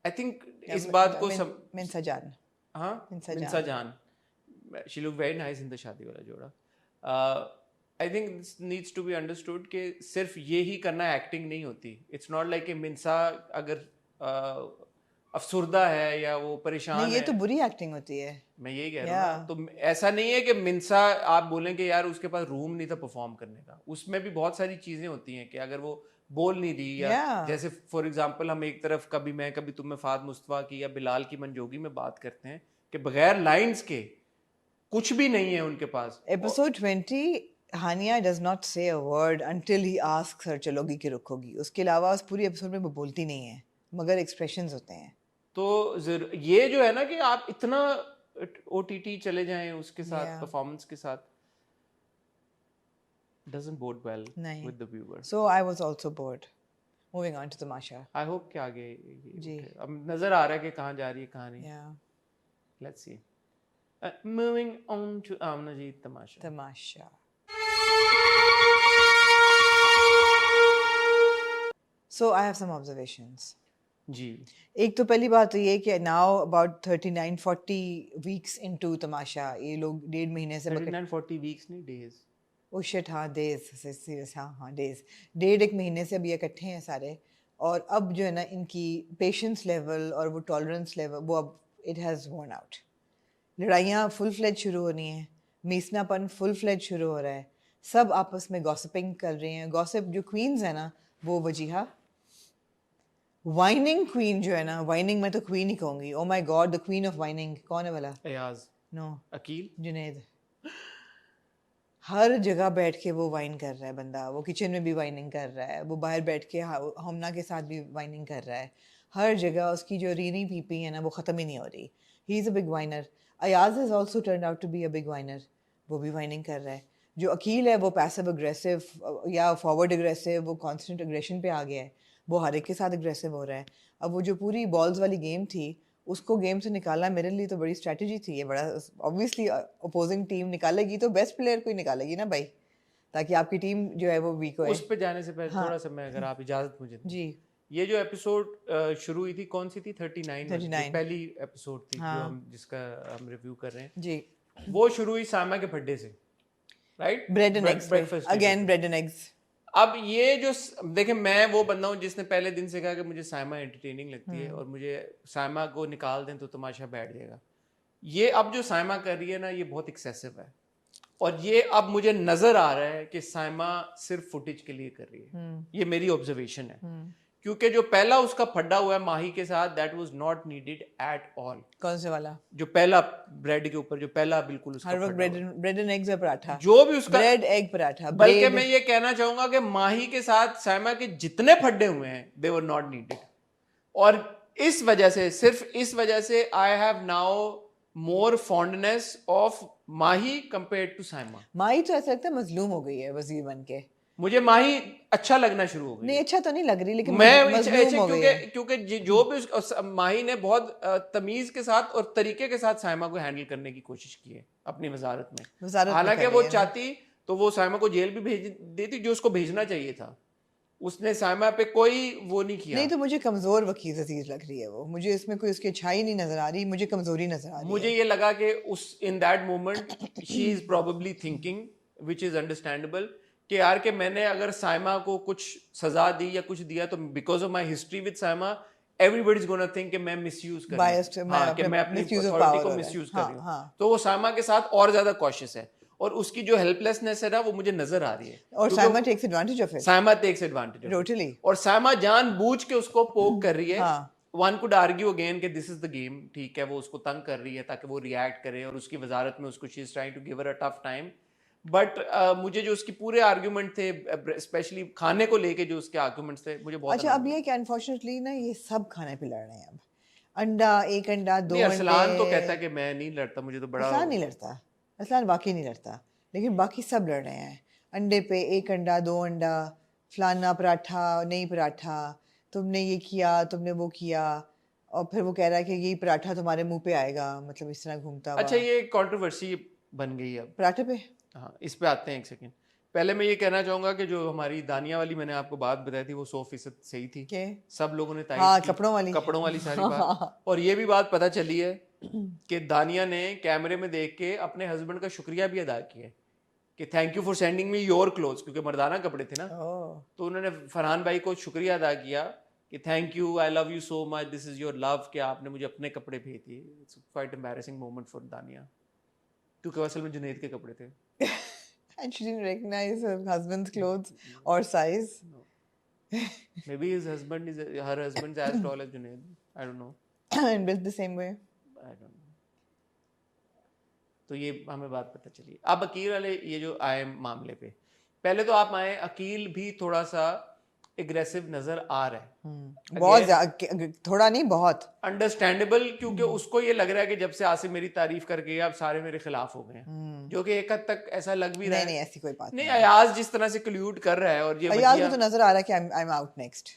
आई थिंक इस बात को मिनसा जान, हाँ मिनसा जान, she look very nice in the शादी वाला जोड़ा. I think this needs to be understood कि सिर्फ ये ही करना एक्टिंग नहीं होती. इट्स नॉट लाइक कि मिनसा अगर अफसुर्दा है या वो परेशान है, ये तो बुरी एक्टिंग होती है. मैं यही कह रहा हूँ. तो ऐसा नहीं है कि मिनसा आप बोलें कि यार उसके पास रूम नहीं था परफॉर्म करने का. उसमें भी बहुत सारी चीजें होती हैं कि अगर वो बोल नहीं रही या जैसे फॉर एग्जांपल हम एक तरफ कभी मैं कभी तुम में फाद मुस्तफा की या बिलाल की मंजोगी में बात करते हैं कि बगैर लाइंस के कुछ भी नहीं है उनके पास. Episode 20 Hania does not say a word until he asks her चलोगी कि रुकोगी. उसके अलावा उस पूरी एपिसोड में वो बोलती नहीं है, मगर एक्सप्रेशंस होते हैं. तो ये जो है ना कि आप इतना OTT चले जाएं उसके साथ परफॉर्मेंस के साथ, doesn't bode well with the viewer. So I was also bored. Moving on to Tamasha. I hope कि आगे जी अब नजर आ रहा है कि कहाँ जा रही है कहाँ नहीं. Let's see. Moving on to Amna ji, Tamasha. So I have some observations. जी एक तो पहली बात तो ये कि नाउ अबाउट 39-40 वीक्स इनटू तमाशा, ये लोग 1.5 महीने से 39-40 वीक्स नहीं डेज, ओ शिट, हाँ डेज, सीरियस, हाँ डेज, 1.5 महीने से अब ये इकट्ठे हैं सारे, और अब जो है ना इनकी पेशेंस लेवल और वो टॉलरेंस लेवल वो अब इट हैज़ वर्न आउट। लड़ाइयाँ फुल फ्लेज शुरू होनी है, मीसनापन फुल फ्लेज शुरू हो रहा है, सब आपस में गॉसिपिंग कर रहे हैं। गॉसिप जो क्वींस है ना वो वजीहा, वाइनिंग क्वीन जो है ना, वाइनिंग मैं तो क्वीन ही कहूँगी, oh my God the queen of whining कौन है भला? अयाज, नो, अकील, जुनैद। हर जगह बैठ के वो वाइन कर रहा है बंदा, वो किचन में भी वाइनिंग कर रहा है, वो बाहर बैठ के हमना के साथ भी वाइनिंग कर रहा है, हर जगह उसकी जो रीनी पीपी है ना वो ख़त्म ही नहीं हो रही। He is a big whiner. Ayaz is also turn out to be a big whiner, वो भी वाइनिंग कर रहा है। जो अकील है वो पैसिव अग्रेसिव या फॉरवर्ड अग्रेसिव, वो कॉन्स्टेंट अग्रेशन पे आ गया है, वो हर एक के साथ अग्रेसिव हो रहा है। अब वो जो पूरी बॉल्स वाली गेम थी उसको गेम से निकालना मेरे लिए तो बड़ी स्ट्रेटजी थी। ये बड़ा ऑब्वियसली अपोजिंग टीम निकालेगी तो बेस्ट प्लेयर को ही निकालेगी ना भाई, ताकि आपकी टीम जो है वो वीक होए। उस पे जाने से पहले थोड़ा सा मैं, अगर आप इजाजत मुझे दें, जी, ये जो एपिसोड शुरू हुई थी कौन सी थी? 39 पहली एपिसोड थी जो हम जिसका हम रिव्यू कर रहे हैं जी, वो शुरू हुई सामा के फड्डे से, right? Bread and eggs, breakfast again bread and eggs. अब ये जो देखें, मैं वो बंदा हूँ जिसने पहले दिन से कहा कि मुझे साइमा एंटरटेनिंग लगती है और मुझे साइमा को निकाल दें तो तमाशा बैठ जाएगा। ये अब जो साइमा कर रही है ना ये बहुत एक्सेसिव है, और ये अब मुझे नजर आ रहा है कि साइमा सिर्फ फुटेज के लिए कर रही है। ये मेरी ऑब्जर्वेशन है, क्योंकि जो पहला उसका फड्डा हुआ है माही के साथ, that was not needed at all. कौन से वाला? जो पहला ब्रेड के ऊपर जो पहला बिल्कुल उसका हर वक्त ब्रेड एंड एग्स पराठा, जो भी उसका ब्रेड एग पराठा। बल्कि मैं ये कहना चाहूंगा कि माही के साथ साइमा के जितने फड्डे हुए हैं दे वर नॉट नीडेड, और इस वजह से, सिर्फ इस वजह से I have now more fondness of Mahi compared to Saima. Mahi तो ऐसा लगता है मजलूम हो गई है वजीर बन के। मुझे माही अच्छा लगना शुरू हो गई। नहीं अच्छा तो नहीं लग रही, लेकिन मैं मजलूम हो गई है। क्योंकि जो भी माही ने बहुत तमीज के साथ और तरीके के साथ साइमा को हैंडल करने की कोशिश की है अपनी वजारत में। हालांकि वो चाहती तो वो साइमा को जेल भी भेज देती, जो उसको भेजना चाहिए था। उसने साइमा पे कोई वो नहीं किया। नहीं तो मुझे कमजोर वकील अजीज लग रही है वो, मुझे इसमें कोई उसकी अच्छाई नहीं नजर आ रही, मुझे कमजोरी नजर आ रही है। मुझे ये लगा कि उस in that moment she is probably thinking, which is understandable, कि यार कि मैंने अगर साइमा को कुछ सजा दी या कुछ दिया तो because of my history with Saima everybody is gonna think कि मैं मिसयूज कर रहा हूं, कि मैं अपनी अथॉरिटी को मिसयूज कर रही हूं। तो वो साइमा के साथ और ज्यादा कॉशियस है, और उसकी जो हेल्पलेसनेस है ना वो मुझे नजर आ रही है। और Saima takes advantage of it. Saima takes advantage totally. और साइमा जानबूझ के उसको पोक कर रही है। हाँ। वन कुड आर्ग्यू अगेन कि दिस इज द गेम, ठीक है, वो उसको तंग कर रही है ताकि वो रिएक्ट करे, और उसकी वजारत में उसको she is trying to give her a tough time. But मुझे जो उसकी पूरे आर्ग्यूमेंट थे, स्पेशली खाने को लेके जो उसके आर्ग्यूमेंट्स थे, मुझे बहुत अच्छा। अब ये कि अनफॉर्चुनेटली ना ये सब खाने पे लड़ रहे हैं अब। अंडा, एक अंडा, दो अंडे। अरसलान तो कहता है कि मैं नहीं लड़ता, मुझे तो बड़ा अरसलान नहीं लड़ता, अरसलान वाकई नहीं लड़ता, लेकिन बाकी सब लड़ रहे हैं अंडे पे। एक अंडा, दो अंडा, फलाना पराठा, नहीं पराठा, तुमने ये किया, तुमने वो किया, और फिर वो कह रहा है कि यही पराठा तुम्हारे मुंह पे आएगा, मतलब इस तरह घूमता हुआ। अच्छा, ये कंट्रोवर्सी बन गई अब पराठे पे। हाँ, इस पे आते हैं एक सेकंड। पहले मैं ये कहना चाहूंगा कि जो हमारी दानिया वाली मैंने आपको बात बताई थी वो 100% सही थी। सब लोगों ने तारीफ हाँ, की, कपड़ों वाली सारी बात। और ये भी बात पता चली है कि दानिया ने कैमरे में देख के अपने हस्बैंड का शुक्रिया भी अदा किया कि thank you for sending me your clothes, क्योंकि मर्दाना कपड़े थे ना। तो उन्होंने फरहान भाई को शुक्रिया अदा किया कि thank you, I love you so much, this is your love, कि आपने मुझे अपने कपड़े भेज दिए। It's quite embarrassing moment for दानिया, क्योंकि असल में जुनैद के कपड़े थे। And she didn't recognize her husband's clothes or size. No. Maybe her husband's as tall as Junaid. I don't know. And built the same way. I don't know. तो ये हमें बात पता चली। अब अकील वाले ये जो आए मामले पे, पहले तो आप आए, अकील भी थोड़ा सा एग्रेसिव नजर आ रहा है। बहुत, थोड़ा नहीं बहुत अंडरस्टैंडेबल, क्योंकि उसको ये लग रहा है कि जब से आसिफ मेरी तारीफ करके गया अब सारे मेरे खिलाफ हो गए हैं, जो कि एक हद तक ऐसा लग भी रहा है। नहीं ऐसी कोई बात नहीं। अयाज जिस तरह से क्लूड कर रहा है, और ये अयाज को तो नजर आ रहा है कि आई एम आउट नेक्स्ट।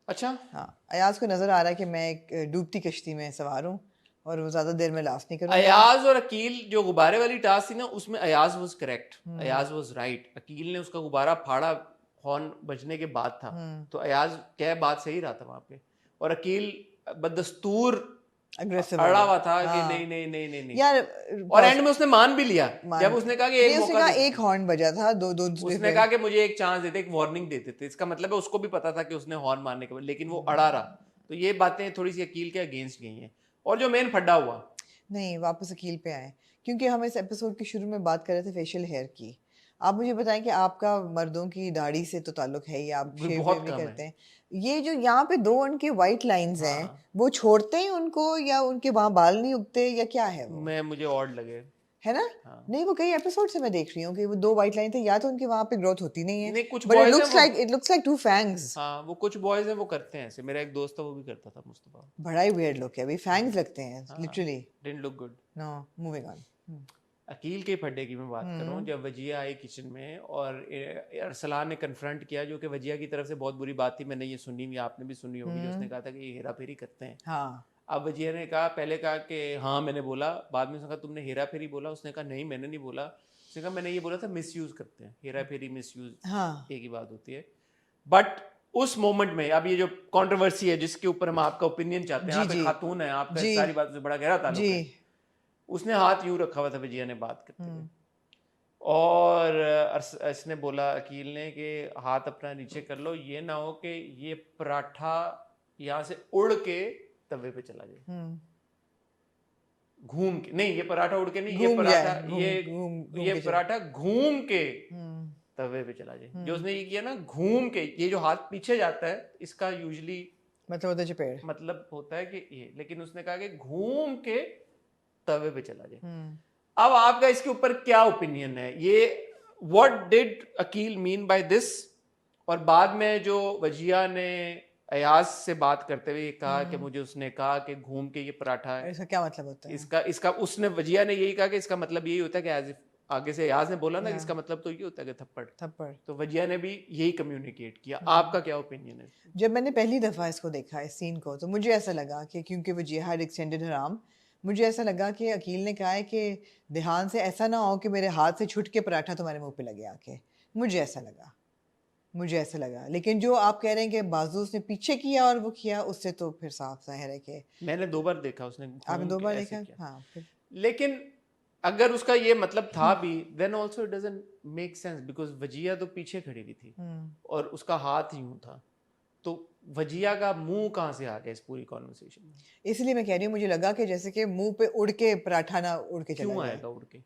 अच्छा हाँ, अयाज को नजर आ रहा है कि मैं एक डूबती कश्ती में सवार हूँ और वो ज्यादा देर में लास्ट नहीं करूंगा। अयाज और अकील जो गुब्बारे वाली टास्क थी ना, उसमें Ayaz was correct, Ayaz was right. Aqeel ने उसका गुब्बारा फाड़ा हॉर्न बजने के बाद था, तो अयाज क्या बात सही रहा था वहां पे, और अकील बदस्तूर अग्रेसिव अड़ा हुआ था कि नहीं नहीं नहीं नहीं नहीं यार, और एंड में उसने मान भी लिया जब उसने कहा कि एक मौका एक हॉर्न बजा था, दो उसने कहा कि मुझे एक चांस देते, एक वार्निंग देते थे। इसका मतलब है उसको भी पता था कि उसने हॉर्न मारने के बाद, लेकिन वो अड़ा रहा। तो ये बातें थोड़ी सी अकील के अगेंस्ट गई हैं। और जो मेन फड्डा हुआ, नहीं वापस अकील पे आए, क्योंकि हम इस एपिसोड के शुरू में बात कर रहे थे फेशियल हेयर की। आप मुझे बताएं कि आपका मर्दों की दाढ़ी से तो ताल्लुक है ही, आप शेव भी करते हैं, ये जो यहाँ पे 2 उनके वाइट लाइंस हैं, वो छोड़ते हैं उनको या उनके वहां बाल नहीं उगते या क्या है वो? मुझे ऑड लगे, है ना? नहीं, वो कई एपिसोड से मैं देख रही हूँ कि वो 2 वाइट लाइन थे, या तो उनके वहां पे ग्रोथ होती नहीं है, नहीं, कुछ but it looks like 2 fangs. हाँ, वो कुछ बॉयज हैं वो करते हैं ऐसे। मेरा एक दोस्त था वो भी करता था, मुस्तफा। बड़ा ही वियर्ड लुक है, अभी फैंग्स लगते हैं literally, didn't look good. No, moving on. Aqeel के फड्डे की मैं बात कर रहा हूँ। जब वजिया आई किचन में और अरसलान ने कन्फ्रंट किया, जो कि वजिया की तरफ से बहुत बुरी बात थी, मैंने ये सुनी हुई, आपने भी सुनी होगी, जो उसने कहा था कि ये हेरा फेरी करते हैं। हाँ। अब वजिया ने कहा, पहले कहा कि हाँ मैंने बोला, बाद में उसने कहा तुमने हेरा फेरी बोला, उसने कहा नहीं मैंने नहीं बोला, उसने कहा मैंने ये बोला था मिसयूज करते हैं, हेरा फेरी मिसयूज एक ही बात होती है। बट उस मोमेंट में, अब ये जो कंट्रोवर्सी है जिसके ऊपर हम आपका ओपिनियन चाहते हैं, आप एक खातून है, आपका सारी बात से बड़ा गहरा ताल्लुक है, उसने हाथ यूं रखा हुआ था वजिया ने बात करते हुए, और इसने बोला अकील ने कि हाथ अपना नीचे कर लो, ये ना हो कि ये पराठा यहाँ से उड़ के तवे पे चला जाए, घूम के नहीं, ये पराठा उड़ के नहीं, ये पराठा ये पराठा घूम के तवे पे चला जाए। जो उसने ये किया ना, घूम के, ये जो हाथ पीछे जाता है इसका यूजुअली मतलब होता है कि ये, लेकिन उसने कहा कि घूम के तवे पे चला जाए। अब आपका इसके ऊपर क्या ओपिनियन है? ये what did Aqeel mean by this? और बाद में जो वजिया ने अयाज से बात करते हुए कहा कि मुझे उसने कहा कि घूम के ये पराठा है, इसका क्या मतलब होता है? इसका उसने वजिया ने यही कहा कि इसका मतलब यही होता है कि एज आगे से अयाज ने बोला ना, इसका मतलब तो ये होता है कि थप्पड़। तो वजिया ने भी यही कम्युनिकेट किया। आपका क्या ओपिनियन है? जब मैंने पहली दफा इसको देखा, इस सीन को, तो मुझे ऐसा लगा कि क्योंकि Wajiha had extended her arm, मुझे ऐसा लगा कि अकील ने कहा है कि ध्यान से ऐसा ना हो कि मेरे हाथ से छुट के पराठा तुम्हारे मुंह पे लगे आके। मुझे ऐसा लगा, लेकिन जो आप कह रहे हैं कि बाजू उसने पीछे किया और वो किया, उससे तो फिर साफ जाहिर है कि मैंने 2 बार देखा, उसने आपने 2 बार देखा। हाँ, लेकिन अगर उसका ये मतलब था भी, then also it doesn't make sense, because Wajiya तो पीछे खड़ी हुई थी और उसका हाथ यूं था, तो वजिया का मुंह कहाँ से आ गया इस पूरी कॉन्वर्सेशन में? इसलिए मैं कह रही हूँ, मुझे लगा कि जैसे कि मुंह पे उड़ के पराठा ना उड़ के चला क्यों आएगा उड़ के?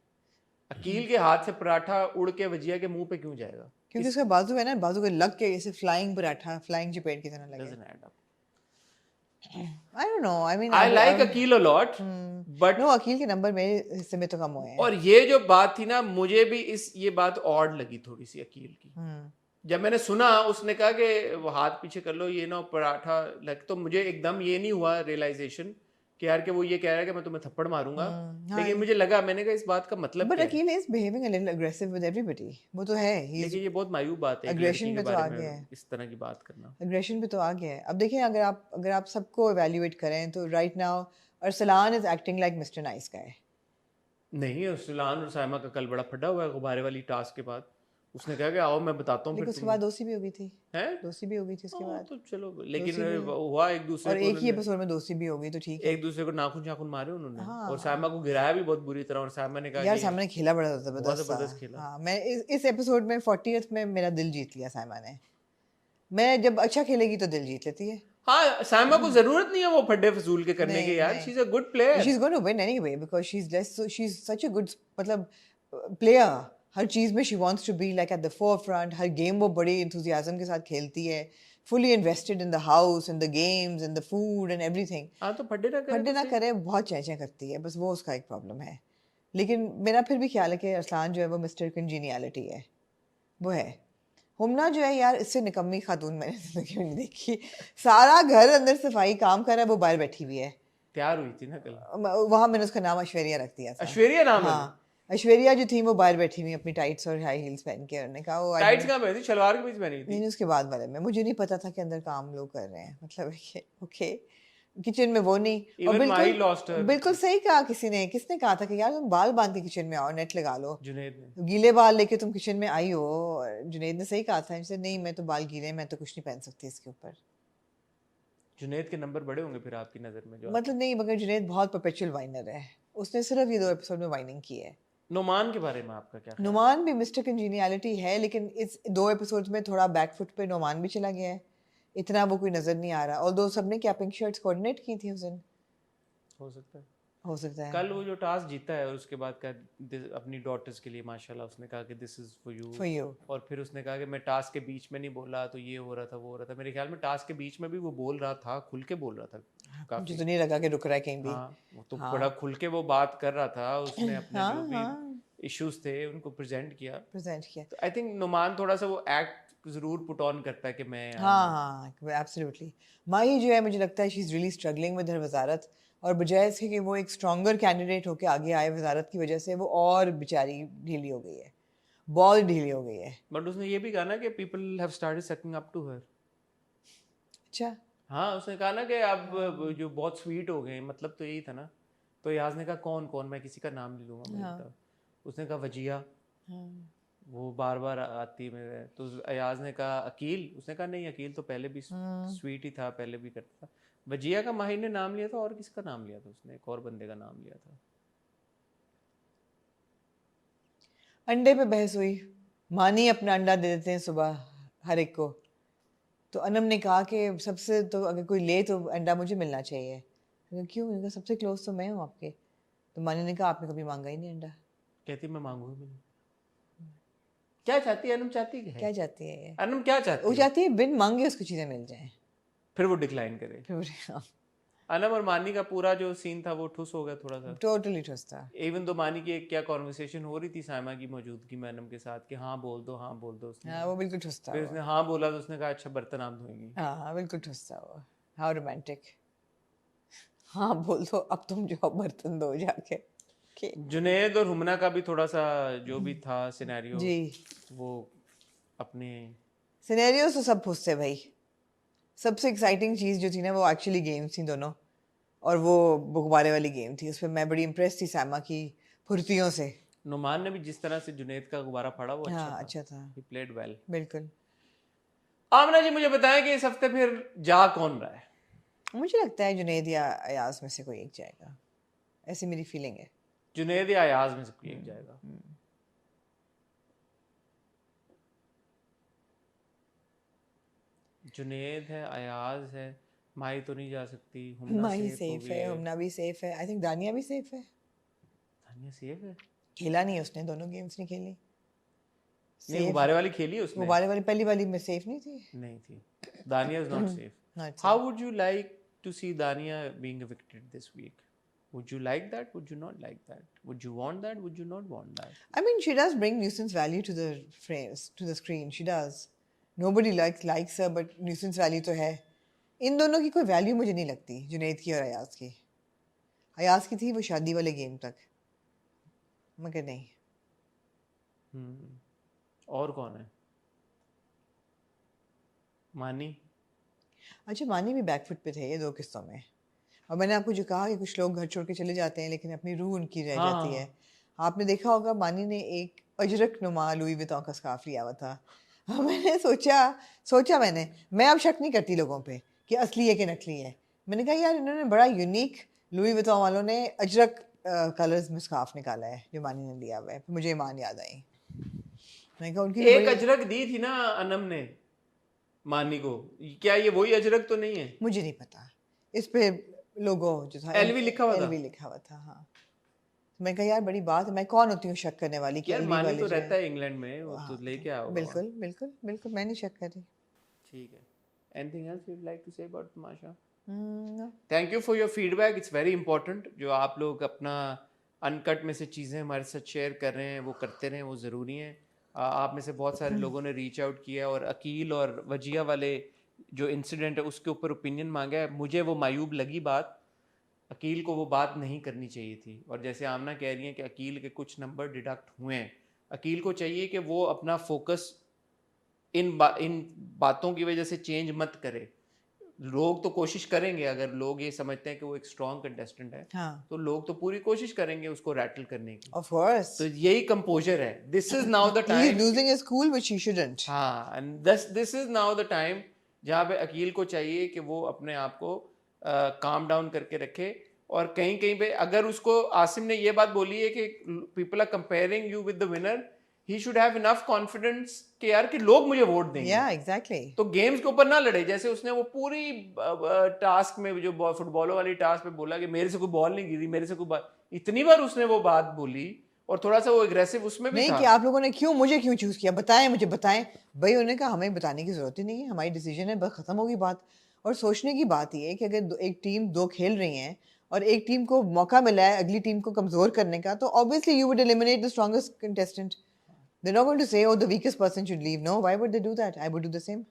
अकील के हाथ से पराठा उड़ के वजिया के मुंह पे क्यों जाएगा? क्योंकि उसका बाजू है ना, बाजू के लग के जैसे फ्लाइंग पराठा, फ्लाइंग चपेट की तरह लगे। Doesn't add up. I don't know. I mean, I like Aqeel a lot, but no, Aqeel के नंबर मेरे हिस्से में तो कम हुए हैं। और ये जो बात थी ना, मुझे भी ये बात ऑड लगी थोड़ी सी अकील की। जब मैंने सुना उसने कहा कि वो हाथ पीछे कर लो, ये ना पराठा लग, तो मुझे एकदम ये नहीं हुआ रियलाइजेशन कि यार कि वो ये कह रहा है कि मैं तुम्हें थप्पड़ मारूंगा, लेकिन मुझे लगा, मैंने कहा इस बात का मतलब क्या है? But Aqeel is behaving a little aggressive with everybody. वो तो है। लेकिन ये बहुत मायूब बात है, aggression पे तो आ गया है, इस तरह की बात करना। aggression पे तो आ गया है। अब देखिए, अगर आप सबको evaluate करें तो right now Arsalan is acting like Mr. Nice Guy. नहीं, अरसलान और साइमा का कल बड़ा फटा हुआ है गुब्बारे वाली टास्क के बाद। उसने कहा कि आओ मैं बताता हूँ, लेकिन उसके बाद दोस्ती भी हो गई थी। हैं? दोस्ती भी हो गई थी उसके बाद। तो चलो, लेकिन हुआ एक दूसरे और एक ही एपिसोड में दोस्ती भी हो गई, तो ठीक है। एक दूसरे को नाखून मारे उन्होंने, और साइमा को गिराया भी बहुत बुरी तरह, और साइमा ने कहा यार साइमा ने खेला बड़ा जबरदस्त खेला। हाँ, मैं इस एपिसोड में 40th में मेरा दिल जीत लिया साइमा ने। मैं जब अच्छा खेलेगी तो दिल जीत लेती है। हाँ, साइमा को जरूरत नहीं है वो फड्डे फजूल के करने के यार। She is a good player, she is going to win anyway because she is such a good मतलब प्लेयर। हर चीज़ में she wants to be like at the forefront. हर गेम वो बड़ी एंथुसियाज्म के साथ खेलती है, fully invested in the house, in the games, in the food and everything. हाँ, तो फड्डे ना करे बहुत चैं करती है, बस वो उसका एक प्रॉब्लम है। लेकिन मेरा फिर भी ख्याल है कि अरसलान जो है वो मिस्टर कंजीनियलिटी है, वो है। हुमना जो है यार, इससे निकम्मी खातून मैंने जिंदगी में नहीं देखी। सारा घर अंदर सफाई काम कर रहा है, वो बाहर बैठी हुई है। तैयार हुई थी ना कल, वहां मैंने उसका नाम ऐश्वर्या रख दिया था। ऐश्वर्या नाम है? हाँ, ऐश्वर्या जो थी वो बाहर बैठी हुई अपनी टाइट्स और हाई हील्स पहन के। उन्होंने कहा वो टाइट्स कहाँ पहनी थी? शलवार के बीच पहनी थी। नहीं, उसके बाद वाले में मुझे नहीं पता था कि अंदर काम लोग कर रहे हैं, मतलब ओके। किचन में वो नहीं। और Even Mahi lost her. बिल्कुल सही कहा किसने कहा था कि यार तुम बाल बांध के किचन में आओ, नेट लगा लो। जुनैद ने। गीले बाल लेके तुम किचन में आई हो। जुनैद ने सही कहा था, इनसे नहीं मैं तो बाल गीले, मैं तो कुछ नहीं पहन सकती इसके ऊपर। जुनैद के नंबर बड़े होंगे फिर आपकी नज़र में? जो मतलब नहीं, मगर जुनैद बहुत परपेचुअल वाइनर है, उसने सिर्फ ये 2 एपिसोड में वाइनिंग की है। नुमान के बारे में आपका क्या ख्याल? नुमान भी मिस्टर कंजीनियलिटी है, लेकिन इस 2 एपिसोड्स में थोड़ा बैकफुट पे नुमान भी चला गया है, इतना वो कोई नजर नहीं आ रहा। और दो सबने क्या पिंक शर्ट्स कोऑर्डिनेट की थी उस दिन। हो सकता है कल वो जो टास्क जीता है और उसके बाद का अपनी डॉटर्स के लिए माशाल्लाह उसने कहा कि दिस इज फॉर यू, और फिर उसने कहा कि मैं टास्क के बीच में नहीं बोला तो ये हो रहा था वो हो रहा था। मेरे ख्याल में टास्क के बीच में भी वो बोल रहा था, खुल के बोल रहा था काफी। मुझे तो नहीं लगा कि रुक रहा है कहीं भी। हाँ, वो तो बड़ा खुल के वो बात कर रहा था, उसने अपने जो भी इश्यूज थे उनको प्रेजेंट किया। तो आई थिंक नुमान थोड़ा सा वो एक्ट जरूर पुट ऑन करता है कि मैं एब्सोल्युटली। माही जो है मुझे लगता है she is really struggling with her वजारत, और बजाय इसके कि वो एक स्ट्रॉन्गर कैंडिडेट होके आगे आए वजारत की वजह से, वो और बेचारी ढीली हो गई है, बॉल ढीली हो गई है। बट उसने ये भी कहा ना कि people have started sucking up to her. अच्छा हाँ, उसने कहा ना कि अब जो बहुत स्वीट हो गए, मतलब तो यही था ना। तो अयाज ने कहा कौन कौन, मैं किसी का नाम नहीं लूंगा मुझे उसने कहा वजिया, वो बार बार आती है मेरे। तो अयाज ने कहा अकील, उसने कहा नहीं अकील तो पहले भी स्वीट ही था, पहले भी करता था। वजिया का माही ने नाम लिया था, और किसका नाम लिया था उसने? एक और बंदे का नाम लिया था। अंडे पे बहस हुई, मानी अपना अंडा दे देते हैं सुबह हर एक को, तो अनम ने कहा कि सबसे तो अगर कोई ले तो अंडा मुझे मिलना चाहिए। क्यों? मैंने कहा सबसे क्लोज तो मैं हूँ आपके। तो मानी ने कहा आपने कभी मांगा ही नहीं अंडा। कहती मैं मांगूंगी भी नहीं। क्या चाहती है अनम? चाहती है क्या चाहती है ये? अनम क्या चाहती है? वो चाहती है बिन मांगे उसको चीजें मिल जाएं, फिर वो डिक्लाइन करे। अनम और मानी का पूरा जो सीन था वो ठुस हो गया थोड़ा सा, टोटली ठुस था। इवन तो मानी की एक क्या कॉन्वर्सेशन हो रही थी साइमा की मौजूदगी में अनम के साथ कि हाँ बोल दो, हाँ बोल दो। उसने हाँ वो बिल्कुल ठुस था। फिर उसने हाँ बोला तो उसने कहा अच्छा बर्तन आप धोएंगी। हाँ बिल्कुल ठुस था वो। How romantic. हाँ बोल दो अब तुम जाओ बर्तन धो जाके। जुनैद और हुमना का भी थोड़ा सा जो भी था सिनेरियो जी, वो अपने सिनेरियोस तो सब ठुस थे भाई। सबसे एक्साइटिंग चीज़ जो थी ना वो एक्चुअली गेम्स थी दोनों, और वो गुब्बारे वाली गेम थी, उसमें मैं बड़ी इम्प्रेस थी सामा की फुर्तियों से। नुमान ने भी जिस तरह से जुनैद का गुब्बारा फाड़ा वो अच्छा था। He played well. बिल्कुल। आमना जी मुझे बताएं कि इस हफ्ते फिर जा कौन रहा है? मुझे लगता है जुनैद या अयाज में से कोई एक जाएगा, ऐसी मेरी फीलिंग है। जुनैद या अयाज में से कोई एक जाएगा। जुनैद है, अयाज है, माही तो नहीं जा सकती, हुमना माही सेफ सेफ हो है, हुमना भी सेफ है, आई थिंक दानिया भी सेफ है। दानिया सेफ है? खेला नहीं उसने, दोनों गेम्स नहीं खेली। नहीं गुब्बारे वाली खेली है उसने। गुब्बारे वाली पहली वाली में सेफ नहीं थी। नहीं थी। Dania is not safe. How would you like to see Dania being evicted this week? Would you like that? Would you not like that? Would you want that? Would you not want that? I mean, she does bring nuisance value to the frames, to the screen. She does. Nobody likes her, but nuisance value तो है। इन दोनों की कोई वैल्यू मुझे नहीं लगती, जुनैद की और अयाज की। अयाज की थी वो शादी वाले गेम तक, मगर नहीं। और कौन है? मानी? अच्छा, मानी भी बैकफुट पे थे ये 2 किस्तों में। और मैंने आपको जो कहा कि कुछ लोग घर छोड़ के चले जाते हैं लेकिन अपनी रूह उनकी रह जाती है। आपने देखा होगा मानी ने एक अजरक नुमा लुई वितौं का स्कार्फ लिया हुआ था। मैंने सोचा मैं अब शक नहीं करती लोगों पे कि असली है कि नकली है। मैंने कहा यार इन्होंने बड़ा यूनिक, लुई वितौं वालों ने अजरक कलर्स में स्कार्फ निकाला है जो मानी ने लिया हुआ है। मुझे ईमान याद आई। मैंने कहा उनकी एक अजरक दी थी ना अनम ने मानी को, क्या ये वही अजरक तो नहीं है? मुझे नहीं पता, इस पे लोगो जो था एलवी लिखा हुआ था। हाँ, मैं कहा यार बड़ी बात है, मैं कौन होती हूँ शक करने वाली कि यार मानी तो रहता है इंग्लैंड में, वो तो लेके आओ। बिल्कुल बिल्कुल बिल्कुल, मैं नहीं शक कर रही। ठीक है। Anything else you would like to say about Tamasha? Thank you for your feedback, it's very important. जो आप लोग अपना अनकट में से चीज़ें हमारे साथ शेयर कर रहे हैं वो करते रहें, वो ज़रूरी है। आप में से बहुत सारे लोगों ने रीच आउट किया और अकील और वजिया वाले जो इंसिडेंट है उसके ऊपर ओपिनियन मांगा है। मुझे वो मायूब लगी बात, अकील को वो बात नहीं करनी चाहिए थी। और जैसे आमना कह रही हैं कि अकील के कुछ नंबर डिडक्ट हुए हैं, अकील को चाहिए कि वो अपना फोकस इन बातों की वजह से चेंज मत करे। लोग तो कोशिश करेंगे, अगर लोग ये समझते हैं कि वो एक स्ट्रॉन्ग कंटेस्टेंट है, हाँ, तो लोग तो पूरी कोशिश करेंगे उसको रैटल करने की। of course. तो यही कंपोजर है, this is now the He is time. losing his cool, which he shouldn't. हाँ, and this is now the time जहाँ पे अकील को चाहिए कि वो अपने आप को काम डाउन करके रखे। और कहीं कहीं पे अगर उसको आसिम ने ये बात बोली है कि people are comparing you with the winner, he should have enough confidence कि यार कि लोग मुझे वोट देंगे। Yeah, exactly. तो गेम्स के ऊपर ना लड़े, जैसे उसने वो पूरी टास्क में जो फुटबॉलों वाली टास्क में बोला कि मेरे से कोई बॉल नहीं गिरी, मेरे से कोई इतनी बार उसने वो बात बोली, और थोड़ा सा वो एग्रेसिव उसमें भी नहीं था। कि आप लोगों ने मुझे क्यों चूज किया, बताएं मुझे, बताएं भाई। उन्होंने कहा हमें बताने की जरूरत ही नहीं है, हमारी डिसीजन है, बस खत्म होगी बात। और सोचने की बात ये है कि अगर एक टीम दो खेल रही है और एक टीम को मौका मिला है अगली टीम को कमजोर करने का, तो obviously you would eliminate the strongest contestant. They're not going to say, oh, the weakest person should leave. No, why would they do that? I would do the same.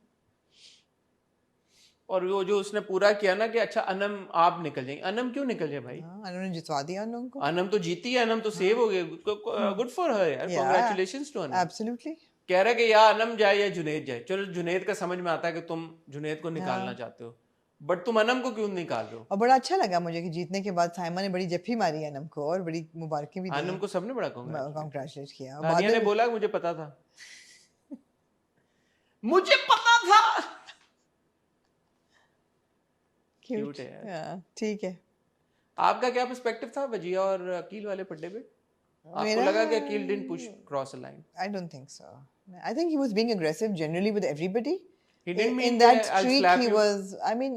और वो जो उसने पूरा किया ना कि अच्छा अनम आप निकल जाएंगे, अनम क्यों निकल जाए भाई? उन्होंने जितवा दिया उन लोगों को। अनम तो जीती है, अनम तो सेव हो गए, गुड फॉर हर यार, कांग्रेचुलेशंस टू अनम। Absolutely. कह रहा है कि या अनम जाए या जुनैद जाए। चलो जुनैद का समझ में आता है कि तुम जुनैद को निकालना चाहते हो, बट तुम अनम को क्यों निकाल रहे हो? और बड़ा अच्छा लगा मुझे कि जीतने के बाद साइमा ने बड़ी जफ्फी मारी अनम को और बड़ी मुबारकें भी दी। अनम को सबने बड़ा कांग्रेचुलेट किया। नादिया ने बोला मुझे पता था मुझे पता था। क्यूट है यार। ठीक है। आपका क्या पर्सपेक्टिव था वजिया और अकील वाले पड्डे पे? आपको लगा कि Aqeel didn't push cross a line? I don't think so. I think he was being aggressive generally with everybody. He didn't mean in that I'll streak slap he you. was, I mean,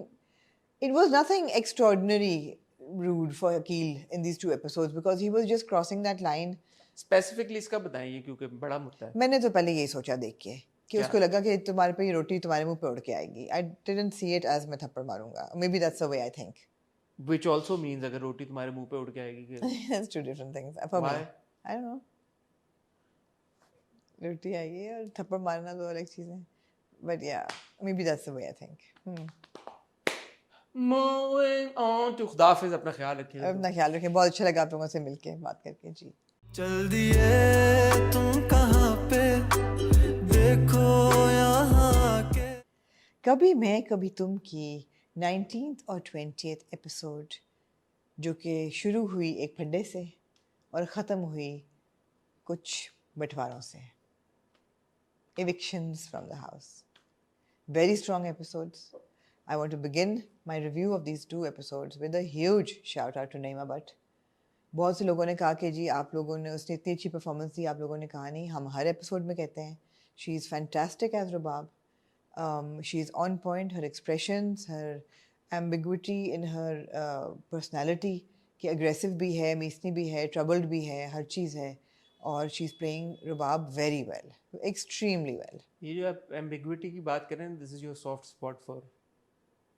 it was nothing extraordinary rude for Akil in these 2 episodes because he was just crossing that line. Specifically इसका बताइए क्योंकि बड़ा मुद्दा है। मैंने तो पहले यही सोचा देख के कि उसको लगा कि तुम्हारे पे ये रोटी तुम्हारे मुंह पे उड़ के आएगी। I didn't see it as मैं थप्पड़ मारूंगा। Maybe that's the way I think. Which also means अगर रोटी तुम्हारे मुंह पे उड़ के आएगी कि That's 2 different things. For Why? me, I don't know. रोटी आएगी और थप्पड़ मारना दो अलग चीजें। But yeah, maybe that's the way I think. Moving on to खुदा हाफिज़, अपना ख्याल रखिए। अपना ख्याल रखें। बहुत अच्छा लगा आप लोगों से मिलके बात करके जी। चल दिए तुम कहाँ पे, देखो यहाँ के। कभी मैं कभी तुम की 19th और 20th एपिसोड, जो कि शुरू हुई एक फड्डे से और ख़त्म हुई कुछ बंटवारों से, evictions from the house. Very strong episodes. I want to begin my review of these 2 episodes with a huge shout out to Naima Butt. बहुत से लोगों ने कहा कि जी आप लोगों ने, उसने इतनी अच्छी परफॉर्मेंस दी, आप लोगों ने कहा नहीं, हम हर एपिसोड में कहते हैं she is fantastic as Rubab. She is on point, her expressions, her ambiguity in her personality, कि अग्रेसिव भी है, मीसनी भी है, ट्रबल्ड भी है, हर चीज़ है, और she is playing Rubab very well, extremely well. ये जो आप एम्बिग्विटी की बात कर रहे हैं, this is your soft spot for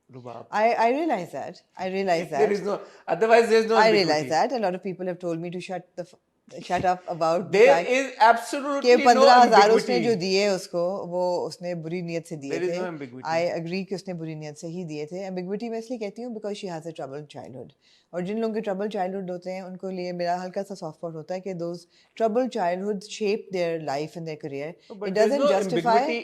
Rubab. I realize that. I realize that. There is no, otherwise there is no I ambiguity. realize that. A lot of people have told me to shut up about the There fact is absolutely कि no 15,000 उसने ambiguity. जो दिए उसको, वो उसने बुरी नीयत से दिए There is थे. no ambiguity. I agree कि उसने बुरी नीयत से ही दिए थे. Ambiguity मैं इसलिए कहती हूँ because she has a troubled childhood. और जिन लोगों के troubled childhood होते हैं, उनको लिए मेरा हल्का सा soft spot होता है कि those troubled childhoods shape their life and their career. But It there is doesn't no justify. ambiguity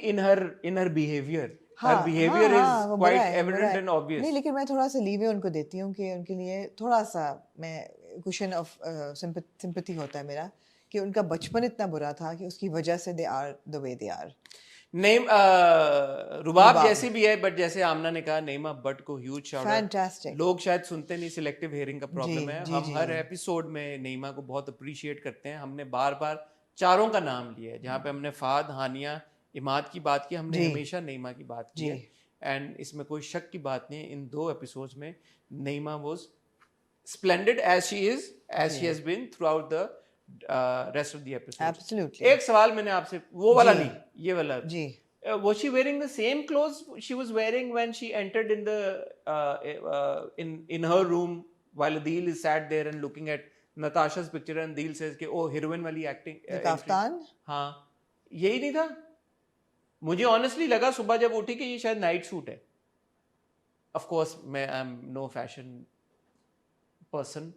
in her behavior. हाँ, Her behavior हाँ, is वो quite बुरा है, evident बुरा है। and obvious. नहीं, लेकिन मैं थोड़ा सा लीवे उनको देती हूँ कि उनके लिए थोड़ा सा मैं cushion of sympathy होता है मेरा, कि उनका बचपन इतना बुरा था कि उसकी वजह से they are the way they are. रुबाब जैसी भी है, बट जैसे आमना ने कहा, नईमा बट को ह्यूज शाउट आउट. Fantastic. लोग शायद सुनते नहीं, सिलेक्टिव हियरिंग का प्रॉब्लम है. जी, हम जी, हर जी। एपिसोड में नईमा को बहुत अप्रिशिएट करते हैं. हमने बार बार चारों का नाम लिया है, जहाँ पे हमने फाद, हानिया, इमाद की बात की, हमने जी। हमेशा नईमा की बात की है. एंड इसमें कोई शक की बात नहीं है, इन 2 एपिसोड्स में Naima was splendid as she has been throughout the rest of the episode. Absolutely. एक सवाल मैंने आपसे, वो वाला जी। नहीं, ये वाला. जी. Was she wearing the same clothes she was wearing when she entered in the in her room while Adil is sat there and looking at Natasha's picture and Adil says कि oh heroine वाली acting The kaftan? हाँ, यही नहीं था? मुझे honestly लगा सुबह जब उठी कि ये शायद नाइट सूट है. Of course मैं I'm no fashion person,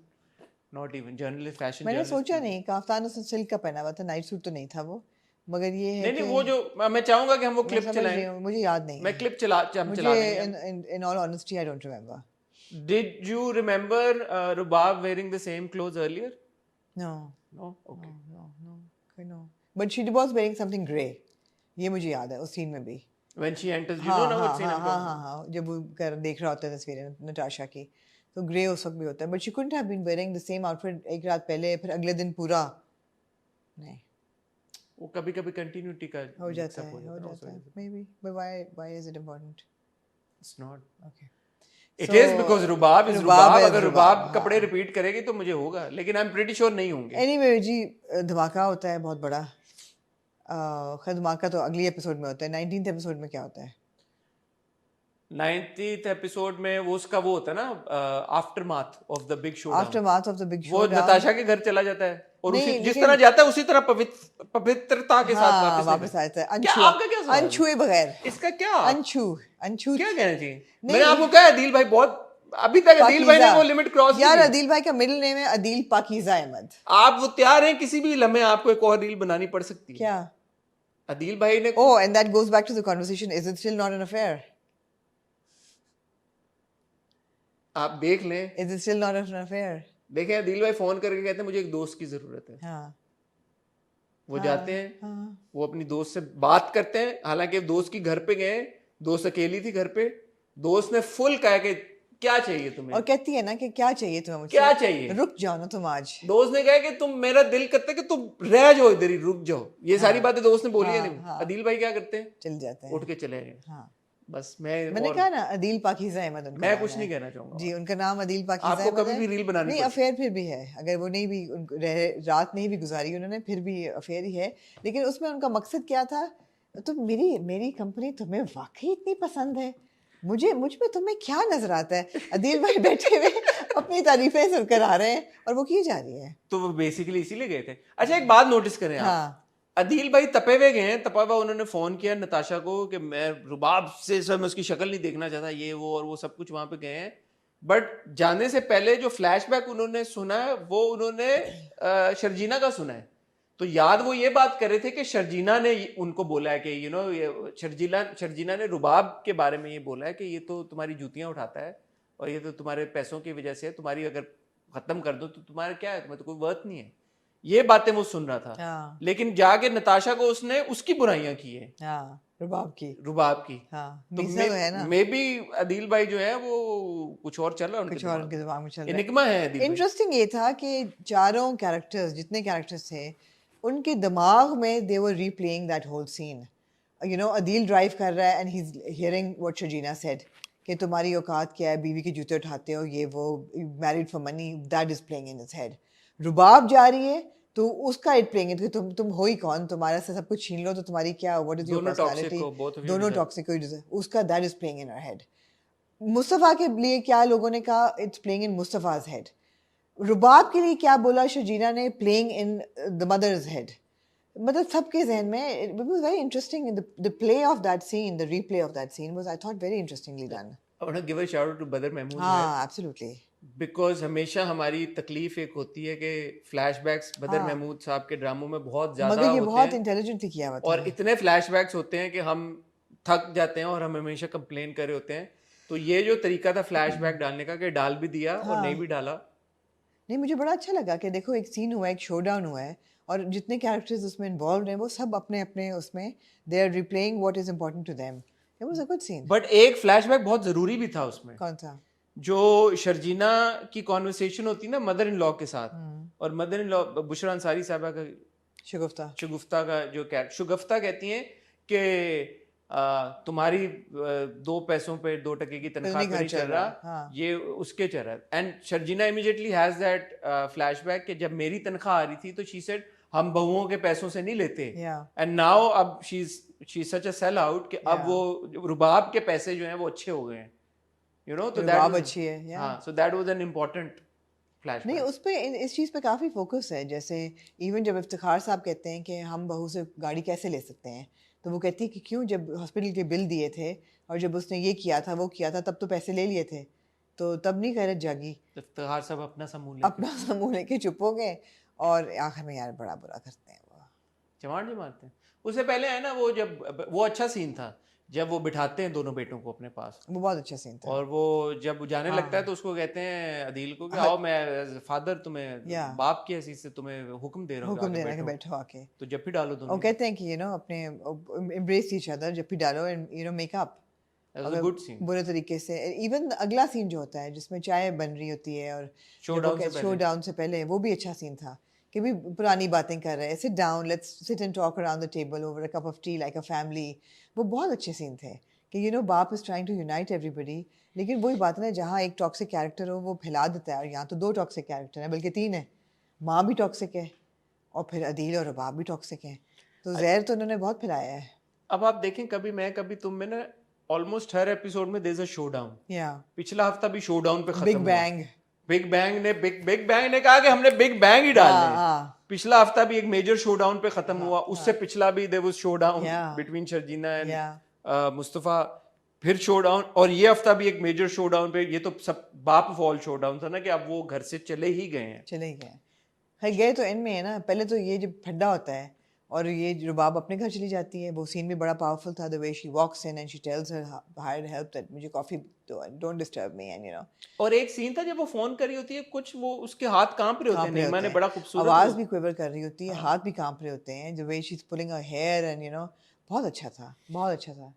not even journalist, fashion मैंने journalist. सोचा नहीं, कफ्तान उसने सिल्क का पहना हुआ था, नाइट सूट तो नहीं था वो. मगर ये है नहीं वो जो मैं चाहूंगा कि हम वो क्लिप चलाएं, मुझे याद नहीं मैं क्लिप चला देंगे। in all honesty I don't remember. Did you remember Rubab wearing the same clothes earlier? No. Okay. No. But she was wearing something grey. ये मुझे याद है उस सीन में भी। When she enters, you know what scene I'm talking about? हाँ, जब वो देख रहा होता है तस्वीरें नताशा की, तो ग्रे उस वक्त भी होता है। But she couldn't have been wearing the same outfit एक रात पहले, फिर अगले दिन पूरा नहीं। वो कभी-कभी कंटिन्यूटी का हो जाता है। Maybe, but why is it important? It's not. Okay. It is because Rubab is Rubab. अगर रुबाब कपड़े रिपीट करेगी तो मुझे होगा, लेकिन I'm pretty sure नहीं होंगे। Anyway जी, धमाका होता है बहुत बड़ा। खैर धमाका तो अगली एपिसोड में होता है। 19th एपिसोड में क्या होता है? 19th एपिसोड में वो उसका वो होता है ना, aftermath of the big show. Aftermath of the big show. वो नताशा के घर चला जाता है और उसी जिस तरह जाता है उसी तरह पवित्रता के साथ वापस आता है। आपका क्या सवाल है? अनछुए बगैर। इसका क्या? अनछू क्या कहना चाहिए? मैंने आपको कहा अदील भाई बहुत, अभी तक अदील भाई ने वो लिमिट क्रॉस यार अदील भाई का मिडिल नेम है अदील पाकीज़ा अहमद। आप वो तैयार हैं किसी भी लम्हे आपको एक और रील बनानी पड़ सकती है। क्या? अदील भाई ने Oh, and that goes back to the conversation, is it still not an affair? आप देख लें, Is it still not an affair? देखें अदील भाई फोन करके कहते हैं मुझे एक दोस्त की जरूरत है। हाँ। वो जाते हैं, वो अपनी दोस्त से बात करते हैं, हालांकि दोस्त की घर पे गए, दोस्त अकेली थी घर पे, दोस्त ने फुल कहा कि क्या चाहिए तुम्हें, और कहती है ना कि क्या चाहिए तुम्हें मुझसे? क्या चाहिए? रुक जाओ ना तुम आज। दोस्त ने कहा कि तुम, मेरा दिल करता है कि तुम रह जाओ इधर ही, रुक जाओ। ये सारी बातें दोस्त ने बोली है नहीं। अदील भाई क्या करते हैं? चल जाते हैं, उठ के चले गए। हाँ। बस मैंने कहा ना अदील पाकीज़ा अहमद उनका मैं कुछ नहीं कहना चाहूंगा जी, उनका नाम अदील पाकीज़ा आपको अहमद कभी भी रील बनानी नहीं, अफेयर फिर भी है, अगर वो नहीं भी रात नहीं भी गुजारी उन्होंने, फिर भी अफेयर ही है। लेकिन उसमें उनका मकसद क्या था? तो मेरी कंपनी तुम्हें वाकई इतनी पसंद है, मुझ पे तुम्हें क्या नजर आता है? अदील भाई बैठे हुए अपनी तारीफें सुनकर आ रहे हैं और वो की जा रही है। तो वो बेसिकली इसीलिए गए थे। अच्छा एक बात नोटिस करें आप, हाँ। अदील भाई तपे हुए गए हैं, तपा हुआ उन्होंने फोन किया नताशा को कि मैं रुबाब से सब मैं उसकी शक्ल नहीं देखना चाहता, ये वो और वो सब कुछ वहां पे गए हैं। बट जाने से पहले जो फ्लैशबैक उन्होंने सुना है वो उन्होंने शर्जीना का सुना है। तो याद वो ये बात कर रहे थे कि शर्जीना ने उनको बोला है कि शर्जीना ने रुबाब के बारे में ये बोला है कि ये तो तुम्हारी जूतियां उठाता है और ये तो तुम्हारे पैसों की वजह से, तुम्हारी अगर खत्म कर दो तो तुम्हारा क्या है, तुम्हें तो कोई वर्थ नहीं है। ये बातें वो सुन रहा था। लेकिन जाके नताशा को उसने उसकी बुराइयां की है, रुबाब की। तो मे बी अदील भाई जो है वो कुछ और चल रहा है, कुछ और उनके दिमाग में चल रहा है। एनिग्मा है अदील भाई। इंटरेस्टिंग ये था कि चारों कैरेक्टर्स, जितने कैरेक्टर्स थे, उनके दिमाग में they were replaying that whole scene. You know, Adeel drive कर रहा है and he is hearing what Sharjeena said कि तुम्हारी औकात क्या है, बीवी के जूते उठाते हो, ये वो, married for money, that is playing in his head. Rubab जा रही है तो उसका इट प्लेइंग है कि तुम हो ही कौन, तुम्हारे से सब कुछ छीन लो तो तुम्हारी क्या, व्हाट इज योर पर्सनालिटी, दोनों टॉक्सिक हो, उसका that is playing in her head. Mustafa के लिए क्या लोगों ने कहा, it's playing in Mustafa's head. Rubab के लिए क्या बोला शर्जीना ने, playing in the mother's head. मतलब सबके जहन में it was very interesting, the play of that scene, the replay of that scene was, I thought, very interestingly done. I want to give a shout out to बदर महमूद। हाँ, एब्सोल्युटली, बिकॉज हमेशा हमारी तकलीफ एक होती है कि फ्लैशबैक्स बदर महमूद साहब के ड्रामों में बहुत ज्यादा होते हैं, मगर ये बहुत इंटेलिजेंटली किया हुआ था, और इतने फ्लैशबैक्स होते हैं कि हम थक जाते हैं और हम हमेशा कंप्लेन कर रहे होते हैं। तो ये जो तरीका था फ्लैशबैक डालने का, कि डाल भी दिया और नहीं भी डाला, नहीं, मुझे बड़ा अच्छा लगा कि देखो एक सीन हुआ है, एक शोडाउन हुआ है, और जितने कैरेक्टर्स उसमें इन्वॉल्व हैं वो सब अपने अपने उसमें they are replaying what is important to them. It was a good scene. But एक फ्लैशबैक बहुत जरूरी भी था उसमें। कौन सा? जो शर्जीना की कॉन्वर्सेशन होती ना मदर इन लॉ के साथ, और mother in law Bushra Ansari साहबा का, शुगुफ्ता का जो शुगुफ्ता कहती हैं कि तुम्हारी 2 पैसों पे 2 टके की तनख्वाह पे नहीं चल रहा, ये उसके चल रहा है। And Sharjeena immediately has that flashback कि जब मेरी तनख्वाह आ रही थी तो शी सेड हम बहुओं के पैसों से नहीं लेते, एंड नाउ अब she is such a sell out कि अब वो रुबाब के पैसे जो हैं वो अच्छे हो गए हैं, यू नो, तो दैट अच्छी है। हाँ, so that was an important flashback. नहीं, उस पे इस चीज़ पे काफ़ी फोकस है। जैसे इवन जब इफ्तिखार साहब कहते हैं कि हम बहू से गाड़ी कैसे ले सकते हैं, तो वो कहती है कि क्यों, जब हॉस्पिटल के बिल दिए थे और जब उसने ये किया था वो किया था तब तो पैसे ले लिए थे, तो तब नहीं गैरत जागी। इफ्तिखार साहब अपना समूह लेके चुप हो गए, और आखिर में यार बड़ा बुरा करते हैं वो, चमाट जो मारते हैं। उससे पहले है ना वो जब वो अच्छा सीन था जब वो बिठाते हैं दोनों बेटों को अपने पास, वो बहुत अच्छा सीन था। और वो जब जाने लगता है तो उसको कहते हैं अदील को कि आओ मैं फादर तुम्हें बाप की हैसियत से तुम्हें हुक्म दे रहा हूँ, हुक्म दे रहा है कि बैठो आके, तो जब भी डालो दोनों। और कहते हैं कि यू नो अपने एम्ब्रेस ईच अदर, जब भी डालो and you know make up, good scene. बुरे तरीके से। इवन अगला सीन जो होता है जिसमें चाय बन रही होती है और शो डाउन से पहले, वो भी अच्छा सीन था कि भी पुरानी बातें कर रहे हैं, sit down, let's sit and talk around the table over a cup of tea like a family. वो बहुत अच्छे सीन थे कि यू नो बाप is trying to unite everybody, लेकिन वही बात है ना, जहाँ एक टॉक्सिक कैरेक्टर हो वो फैला देता है, और यहाँ तो 2 टॉक्सिक कैरेक्टर हैं, बल्कि 3 है। माँ भी टॉक्सिक है और फिर अदील और बाप भी टॉक्सिक है, तो जहर तो उन्होंने बहुत फैलाया है। अब आप देखें कभी मैं कभी तुम में ना ऑलमोस्ट हर एपिसोड में देयर इज अ शोडाउन। या पिछला हफ्ता भी शोडाउन पे खत्म बिग हुआ। बैंग, बिग बैंग ने कहा कि हमने बिग बैंग ही डालना है। हाँ। पिछला हफ्ता भी एक मेजर शोडाउन पे खत्म हुआ, उससे पिछला भी there was showdown between Sharjeena and Mustafa, फिर शोडाउन, और ये हफ्ता भी एक मेजर शोडाउन पे। ये तो सब बाप ऑफ ऑल शोडाउन था ना कि अब वो घर से चले ही गए हैं। चले गए, खैर गए तो एंड में है ना। पहले तो ये जब फड्डा होता है और ये रुबाब अपने घर चली जाती है, वो सीन भी बड़ा पावरफुल था, the way she walks in and she tells her hired help that मुझे coffee don't disturb me and you know. और एक सीन था जब वो फोन कर रही होती है, कुछ वो उसके हाथ कांप रहे होते हैं, नईमा ने बड़ा खूबसूरत आवाज भी क्विवर कर रही होती है, हाथ भी कांप रहे होते हैं, the way she is pulling her hair and you know, बहुत अच्छा था, बहुत अच्छा था।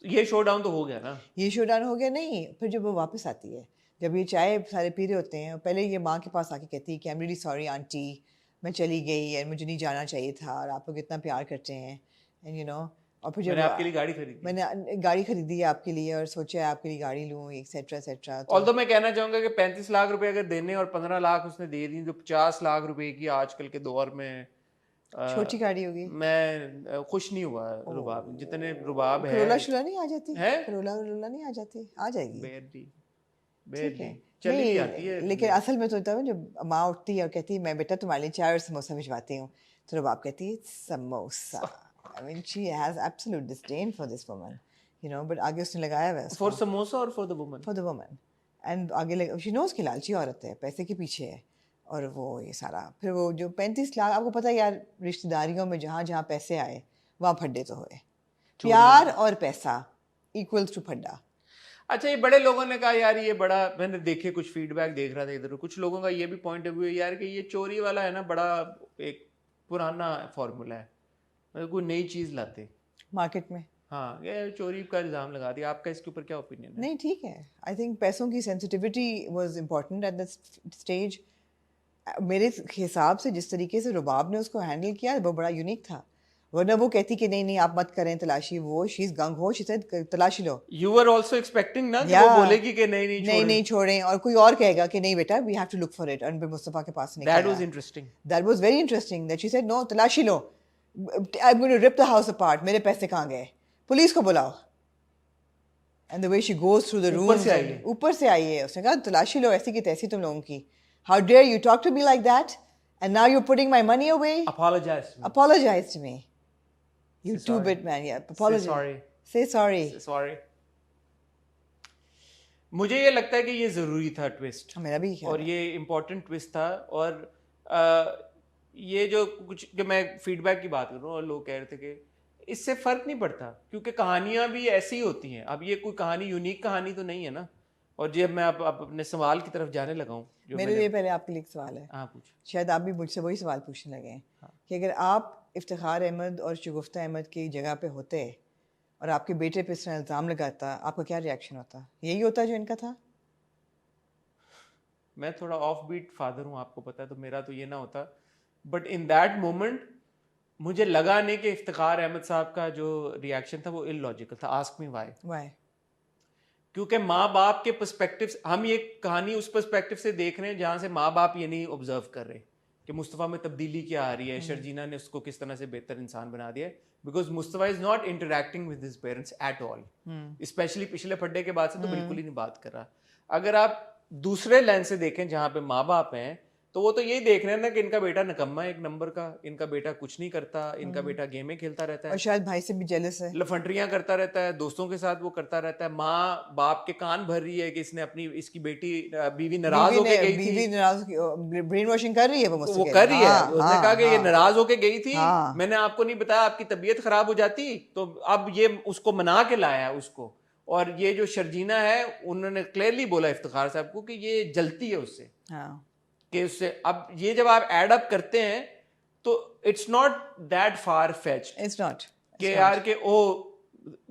ये शोडाउन तो हो गया ना, ये शोडाउन हो गया। नहीं, फिर जब वो वापस आती है, जब ये चाय सारे पी रहे होते हैं, पहले ये माँ के पास आके कहती है कि I am really sorry aunty, मैं चली गई और मुझे नहीं जाना चाहिए था, और आप लोग इतना प्यार करते हैं एंड यू नो। और फिर जब मैंने आपके लिए गाड़ी खरीदी, मैंने गाड़ी खरीदी है आपके लिए और सोचा है आपके लिए गाड़ी लूँ, एक्सेट्रा एक्सेट्रा। ऑल्दो मैं कहना चाहूंगा कि 35 लाख रुपए अगर देने और 15 लाख उसने दे दी, जो 50 लाख रुपए की आजकल के दौर में छोटी गाड़ी होगी। मैं खुश नहीं हुआ रुबाब जितने रुबाब है। करोला शुला नहीं आ जाती है, करोला नहीं आ जाती, आ जाएगी बेरली चली भी आती है। लेकिन असल में तो होता है जब माँ उठती है और कहती है मैं बेटा तुम्हारे लिए चाय और समोसा भिजवाती हूँ, तो रुबाब कहती है samosa. I mean she has absolute disdain for this woman, you know, but आगे उसने लगाया हुआ है फॉर समोसा और फॉर द वुमन एंड आगे शी नोज की लालची औरत है, पैसे के पीछे है, और वो ये सारा फिर वो जो 35 लाख, आपको पता है यार रिश्तेदारियों में जहाँ जहाँ पैसे आए वहाँ फड्डे तो हुए, प्यार और पैसा इक्वल्स टू फड्डा। अच्छा, ये बड़े लोगों ने कहा यार ये बड़ा, मैंने देखे कुछ फीडबैक देख रहा था इधर, कुछ लोगों का ये भी पॉइंट ऑफ व्यू है यार कि ये चोरी वाला है ना, बड़ा एक पुराना फॉर्मूला है, मतलब कोई नई चीज लाते मार्केट में। हाँ, ये चोरी का इल्जाम लगा दिया। आपका इसके ऊपर क्या ओपिनियन है? नहीं ठीक है, आई थिंक पैसों की sensitivity was important at that stage. मेरे हिसाब से जिस तरीके से रुबाब ने उसको हैंडल किया वो बड़ा यूनिक था, वरना वो कहती कि नहीं नहीं आप मत करें तलाशी, वो शी इज गंग हो, शी सेड तलाशी लो। यू वर आल्सो एक्सपेक्टिंग ना कि वो बोलेगी कि नहीं छोड़ें, और कोई और कहेगा कि नहीं बेटा we have to look for it, और मुस्तफा के पास नहीं। That was interesting, that was very interesting that she said no तलाशी लो, I am going to rip the house apart, मेरे पैसे कहाँ गए, पुलिस को बुलाओ। And the way she goes through the room, ऊपर से आई है, उसने कहा तलाशी लो ऐसी की तैसी तुम लोगों की, how dare you talk to me like that, and now you're putting my money away. Apologize to me, you two-bit man. Yeah, apologize. Say sorry. मुझे ये लगता है कि ये जरूरी था ट्विस्ट, मेरा भी ख्याल और ये इम्पोर्टेंट ट्विस्ट था। और ये जो कुछ जो मैं फीडबैक की बात कर रहा हूँ और लोग कह रहे थे कि इससे फर्क नहीं पड़ता क्योंकि कहानियां भी ऐसी ही होती हैं। अब ये कोई कहानी यूनिक कहानी तो नहीं है ना। और जब मैं अब अपने सवाल की तरफ जाने लगा हूँ, मेरे लिए पहले आपके लिए एक सवाल है। हाँ पूछ। शायद आप भी मुझसे वही सवाल पूछने लगे हैं। हाँ। कि अगर आप इफ्तिखार अहमद और शगुफ्ता अहमद की जगह पे होते और आपके बेटे पे इस तरह इल्ज़ाम लगाता, आपका क्या रिएक्शन होता? यही होता जो इनका था? मैं थोड़ा ऑफ बीट फादर हूँ, आपको पता है, तो मेरा तो ये ना होता। बट इन दैट मोमेंट मुझे लगा नहीं कि इफ्तिखार अहमद साहब का जो रिएक्शन था वो इलॉजिकल था। Ask me why. क्योंकि माँ बाप के पर्सपेक्टिव, हम ये कहानी उस पर्सपेक्टिव से देख रहे हैं जहाँ से माँ बाप ये नहीं ऑब्जर्व कर रहे कि मुस्तफ़ा में तब्दीली क्या आ रही है, शर्जीना ने उसको किस तरह से बेहतर इंसान बना दिया है। Because Mustafa is not interacting with his parents at all, specially पिछले फड्डे के बाद से तो बिल्कुल ही नहीं बात कर रहा। अगर आप दूसरे लेंस से देखें जहाँ पे माँ बाप हैं, तो वो तो यही देख रहे हैं ना कि इनका बेटा निकम्मा है एक नंबर का, इनका बेटा कुछ नहीं करता, इनका बेटा गेमें खेलता रहता है और शायद भाई से भी जेलस है, लफंडरियां करता रहता है, दोस्तों के साथ वो करता रहता है, माँ बाप के कान भर रही है कि इसने अपनी इसकी बेटी बीवी नाराज होके गई थी, बीवी नाराज, ब्रेन वॉशिंग कर रही है वो मुझसे, वो कर रही है, उसने कहा कि ये नाराज होके गई थी, हाँ। मैंने आपको नहीं बताया आपकी तबीयत खराब हो जाती, तो अब ये उसको मना के लाया है उसको। और ये जो शर्जीना है उन्होंने क्लियरली बोला इफ्तिखार साहब को कि ये जलती है उससे, कि उससे अब ये जब आप एड अप करते हैं तो it's not that far fetch, it's not कि यार के ओ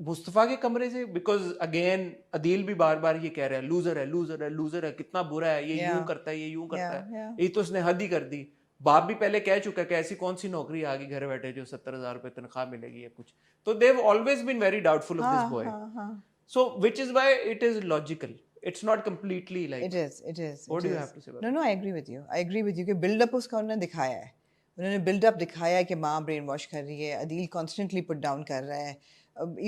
मुस्तफा के कमरे से, बिकॉज अगेन अदील भी बार बार ये कह रहा है लूजर है, लूजर है, लूजर है, कितना बुरा है ये, यूं करता है, ये यूं करता है, ये तो उसने हद ही कर दी। बाप भी पहले कह चुका है कि ऐसी कौन सी नौकरी आ गई घर बैठे जो 70,000 रुपए तनख्वाह मिलेगी या कुछ, तो they have always been very doubtful of this boy, so which is why it is logical, it's not completely like it is what do you have to say about no I agree with you कि build up उसका उन्होंने दिखाया है, उन्होंने build up दिखाया है कि माँ ब्रेन वॉश कर रही है, अदील constantly put down कर रहा है,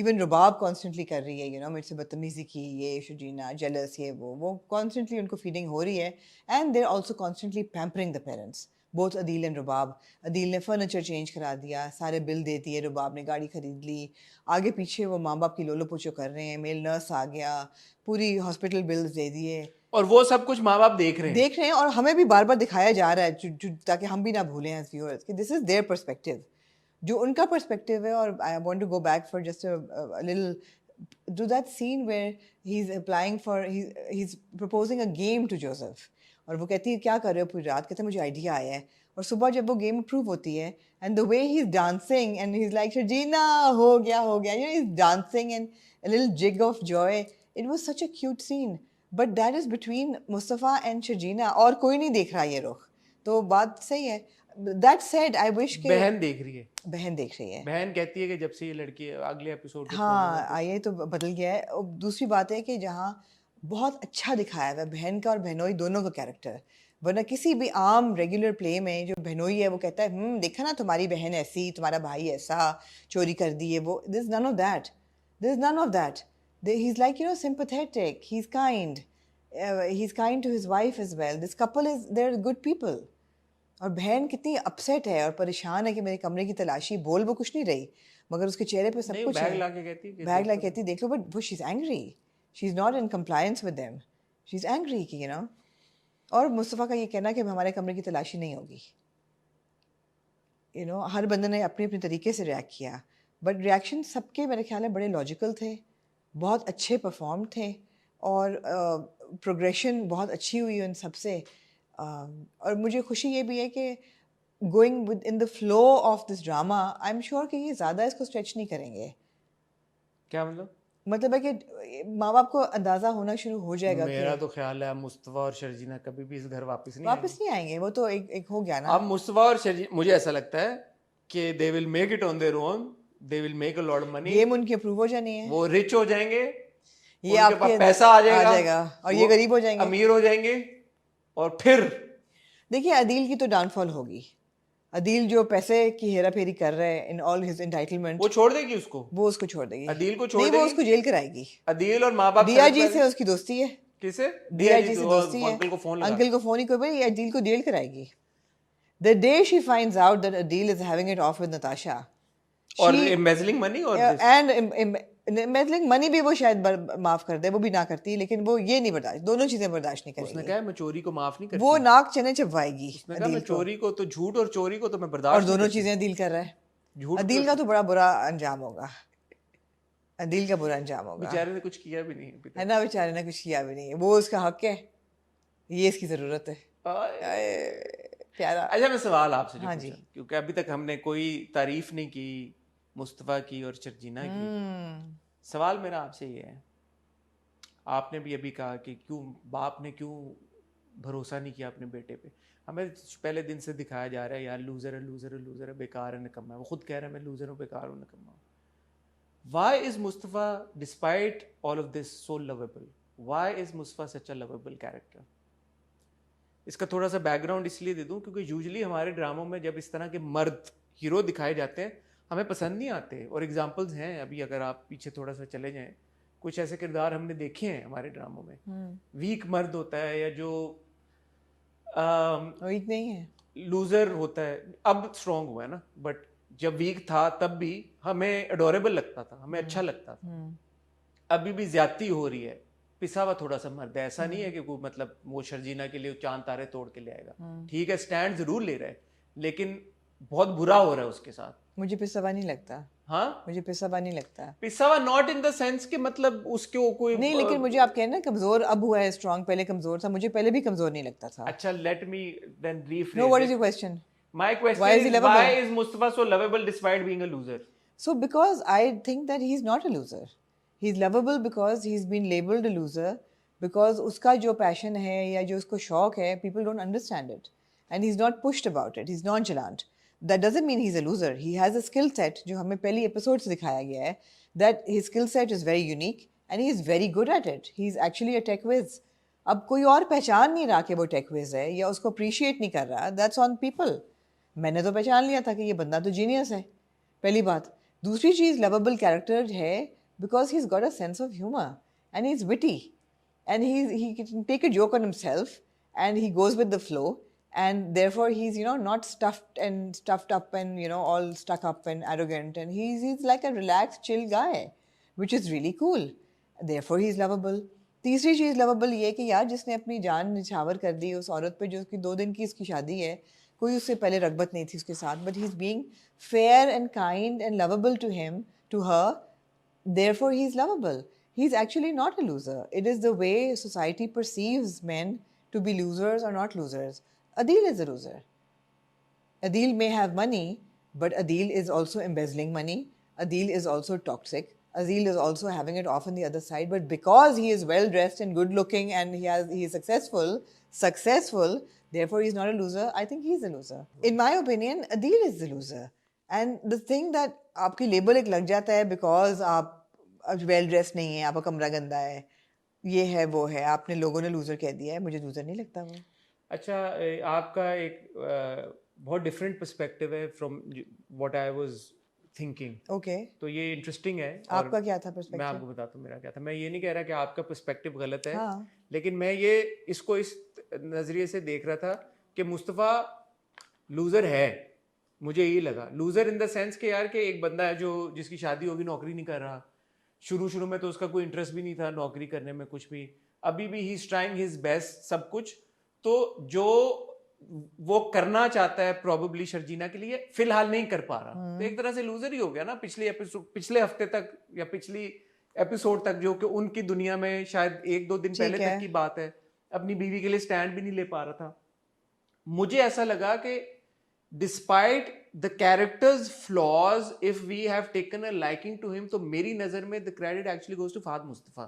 इवन रुबाब constantly कर रही है, you know मुझसे बदतमीजी की, ये शर्जीना जेलस, ये वो constantly उनको फीडिंग हो रही है, and they're also constantly pampering the parents, both Adeel and Rubab. Adeel ने फर्नीचर चेंज करा दिया, सारे बिल दे दिए, रुबाब ने गाड़ी खरीद ली, आगे पीछे वो माँ बाप की लोलो पोचो कर रहे हैं, मेल नर्स आ गया, पूरी हॉस्पिटल बिल्स दे दिए, और वो सब कुछ माँ बाप देख रहे हैं और हमें भी बार बार दिखाया जा रहा है ताकि हम भी ना भूलें एज व्यूअर्स कि दिस इज देयर पर्सपेक्टिव, जो उनका पर्सपेक्टिव है। और I want to go back for just a little to that scene where he is applying for he is proposing a game to Joseph, और वो कहती है क्या कर रहे हो पूरी रात, कहते हैं मुझे आइडिया आया है, और सुबह जब वो गेम अप्रूव होती है and the way he is dancing and he is like Sharjeena हो गया you know he is dancing and a little jig of joy, it was such a cute scene, but that is between Mustafa and Sharjeena, और कोई नहीं देख रहा ये रुख, तो बात सही है। दैट सेड आई विश के बहन देख रही है, बहन कहती है कि जब से ये लड़की अगले एपिसोड हाँ ये तो बदल गया है। और दूसरी बात है कि जहाँ बहुत अच्छा दिखाया हुआ है बहन का और बहनोई दोनों का कैरेक्टर, वरना किसी भी आम रेगुलर प्ले में जो बहनोई है वो कहता है देखा ना तुम्हारी बहन ऐसी, तुम्हारा भाई ऐसा, चोरी कर दी है वो, this none of that, he is like sympathetic, he's kind to his wife as well, this couple is they're good people। और बहन कितनी अपसेट है और परेशान है कि मेरे कमरे की तलाशी, बोल वो कुछ नहीं रही मगर उसके चेहरे पे सब कुछ है, बैग ला कहती है देख लो, बट वो she is angry, she is not in compliance with them, she is angry कि और मुस्तफ़ा का ये कहना कि हमारे कमरे की तलाशी नहीं होगी, हर बंदे ने अपने अपने तरीके से रिएक्ट किया, बट रिएक्शन सबके मेरे ख्याल में बड़े लॉजिकल थे, बहुत अच्छे परफॉर्म थे, और प्रोग्रेशन बहुत अच्छी हुई उन सबसे। और मुझे खुशी ये भी है कि going with in the flow of this drama, I am sure कि ये ज़्यादा इसको स्ट्रेच नहीं करेंगे। क्या मतलब है कि माँ बाप को अंदाजा होना शुरू हो जाएगा। मेरा तो ख्याल है मुस्तफ़ा और शर्जीना कभी भी इस घर वापस नहीं आएंगे, वो तो एक हो गया ना। अब मुस्तफ़ा और शर्जीना, मुझे ऐसा लगता है कि they will make it on their own, they will make a lot of money, game उनकी अप्रूव हो जानी है, वो रिच हो जाएंगे, ये आपके पास पैसा आ जाएगा और ये गरीब हो जाएंगे, अमीर हो जाएंगे, और फिर देखिए अदील की तो डाउनफॉल होगी। अदील जो पैसे की हेरा फेरी कर रहे हैं इन ऑल हिज एंटाइटलमेंट, वो छोड़ देगी उसको, वो उसको छोड़ देगी, अदील को छोड़ देगी, वो उसको जेल कराएगी। अदील और माँ बाप डीआईजी से उसकी दोस्ती है, किसे डीआईजी से दोस्ती है, अंकल को फोन ही कोई भाई अदील को जेल कराएगी। The day she finds out that Adeel is having it of with Natasha और एम्बेजलिंग मनी, और एंड एम्बेजलिंग मनी भी वो शायद माफ कर दे, वो भी ना करती, लेकिन वो ये नहीं बर्दाश्त, दोनों चीजें बर्दाश्त नहीं करेगी। उसने कहा मैं चोरी को माफ नहीं करती, वो नाक चने चबवाएगी। उसने कहा मैं चोरी को तो, झूठ और चोरी को तो मैं बर्दाश्त, और दोनों चीजें अदील कर रहा है। अदील का तो बड़ा बुरा अंजाम होगा, अदील का बुरा अंजाम होगा। बेचारे ने कुछ किया भी नहीं है ना, बेचारे ने कुछ किया भी नहीं है, वो उसका हक है, ये इसकी जरूरत है। प्यारा। अच्छा मैं सवाल आपसे हाँ जी, क्योंकि अभी तक हमने कोई तारीफ नहीं की मुस्तफ़ा की और शर्जीना की, सवाल मेरा आपसे ये है, आपने भी अभी कहा कि क्यों बाप ने क्यों भरोसा नहीं किया अपने बेटे पे, हमें पहले दिन से दिखाया जा रहा है यार लूजर है, लूजर है, लूजर है, बेकार है, निकम्मा है, वो खुद कह रहा है मैं लूजर हूँ, बेकार हूँ, निकम्मा हूँ। Why is Mustafa, despite all of this, so lovable? Why is Mustafa such a lovable character? इसका थोड़ा सा बैकग्राउंड इसलिए दे दूं क्योंकि यूजुअली हमारे ड्रामों में जब इस तरह के मर्द हीरो दिखाए जाते हैं हमें पसंद नहीं आते, और एग्जांपल्स हैं अभी अगर आप पीछे थोड़ा सा चले जाएं, कुछ ऐसे किरदार हमने देखे हैं हमारे ड्रामों में, वीक मर्द होता है या जो वीक नहीं है, लूजर होता है, अब स्ट्रांग हुआ है ना, बट जब वीक था तब भी हमें एडोरेबल लगता था, हमें अच्छा लगता था। अभी भी ज्यादती हो रही है, पिसा हुआ थोड़ा सा मर्द है, ऐसा नहीं है कि कोई मतलब वो शर्जीना के लिए चांद तारे तोड़ के ले आएगा, ठीक है स्टैंड जरूर ले रहा है, लेकिन बहुत बुरा हो रहा है उसके साथ। मुझे पिसा हुआ नहीं लगता। हाँ, मुझे पिसा हुआ नहीं लगता। पिसा हुआ नॉट इन द सेंस कि मतलब उसके कोई नहीं, लेकिन मुझे आप कह रहे ना कमजोर अब हुआ है, स्ट्रांग पहले कमजोर था, मुझे पहले भी कमजोर नहीं लगता था। अच्छा, let me then rephrase no, what is it. Your question? My question Why is he is, lovable? why is Mustafa so lovable despite being a loser? So because I think that he's not a loser. He's lovable because he's been labeled a loser, because उसका जो passion है या जो उसको शौक है, people don't understand it, and he's not pushed about it. He's nonchalant. That doesn't mean he's a loser. He has a skill set जो हमें पहली episode से दिखाया गया है, that his skill set is very unique and he is very good at it. He's actually a tech whiz. अब कोई और पहचान नहीं रहा कि वो tech whiz है या उसको appreciate नहीं कर रहा. That's on people. मैंने तो पहचान लिया था कि ये बंदा तो जीनियस है, पहली बात। दूसरी चीज़, लवेबल कैरेक्टर है because he is got a sense of humour and he is witty and he can take a joke on himself and he goes with the flow and therefore he is not stuffed up and all stuck up and arrogant and he is like a relax chill guy which is really cool, therefore he is lovable. तीसरी चीज़ लवेबल ये कि यार जिसने अपनी जान निछावर कर दी उस औरत पे, जो उसकी 2 दिन की इसकी शादी है, कोई उससे पहले रगबत नहीं थी उसके साथ, but he is being fair and kind and lovable to him, to her, therefore he is lovable. He is actually not a loser. It is the way society perceives men to be losers or not losers. Adil is a loser. Adil may have money, but Adil is also embezzling money. Adil is also toxic. Adil is also having it off on the other side. But because he is well dressed and good looking and he is successful, therefore he is not a loser. I think he is a loser. In my opinion, Adil is the loser. And the thing that आपकी label एक लग जाता है because आप वेल ड्रेस नहीं है, आपका कमरा गंदा है, ये है वो है, आपने लोगों ने लूजर कह दिया है, मुझे लूजर नहीं लगता वो। अच्छा, आपका एक बहुत डिफरेंट पर्सपेक्टिव है from what I was thinking. Okay, तो ये इंटरेस्टिंग है। आपका क्या था पर्सपेक्टिव? मैं आपको बताता हूँ मेरा क्या था। मैं ये नहीं कह रहा कि आपका पर्सपेक्टिव गलत है, हाँ। लेकिन मैं ये इसको इस नजरिए से देख रहा था कि मुस्तफ़ा लूजर है। मुझे यही लगा लूजर इन द सेंस कि यार कि एक बंदा है जो जिसकी शादी होगी, नौकरी नहीं कर रहा, शुरू में तो उसका कोई इंटरेस्ट भी नहीं था नौकरी करने में कुछ भी, अभी भी he is trying his best सब कुछ, तो जो वो करना चाहता है प्रोबेबली शर्जीना के लिए फिलहाल नहीं कर पा रहा, तो एक तरह से लूजर ही हो गया ना। पिछले हफ्ते तक या पिछली एपिसोड तक, जो कि उनकी दुनिया में शायद 1-2 दिन पहले तक की बात है, अपनी बीवी के लिए स्टैंड भी नहीं ले पा रहा था। मुझे ऐसा लगा कि despite the character's flaws, if we have taken a liking to him, तो मेरी नजर में the credit actually goes to Fahad Mustafa.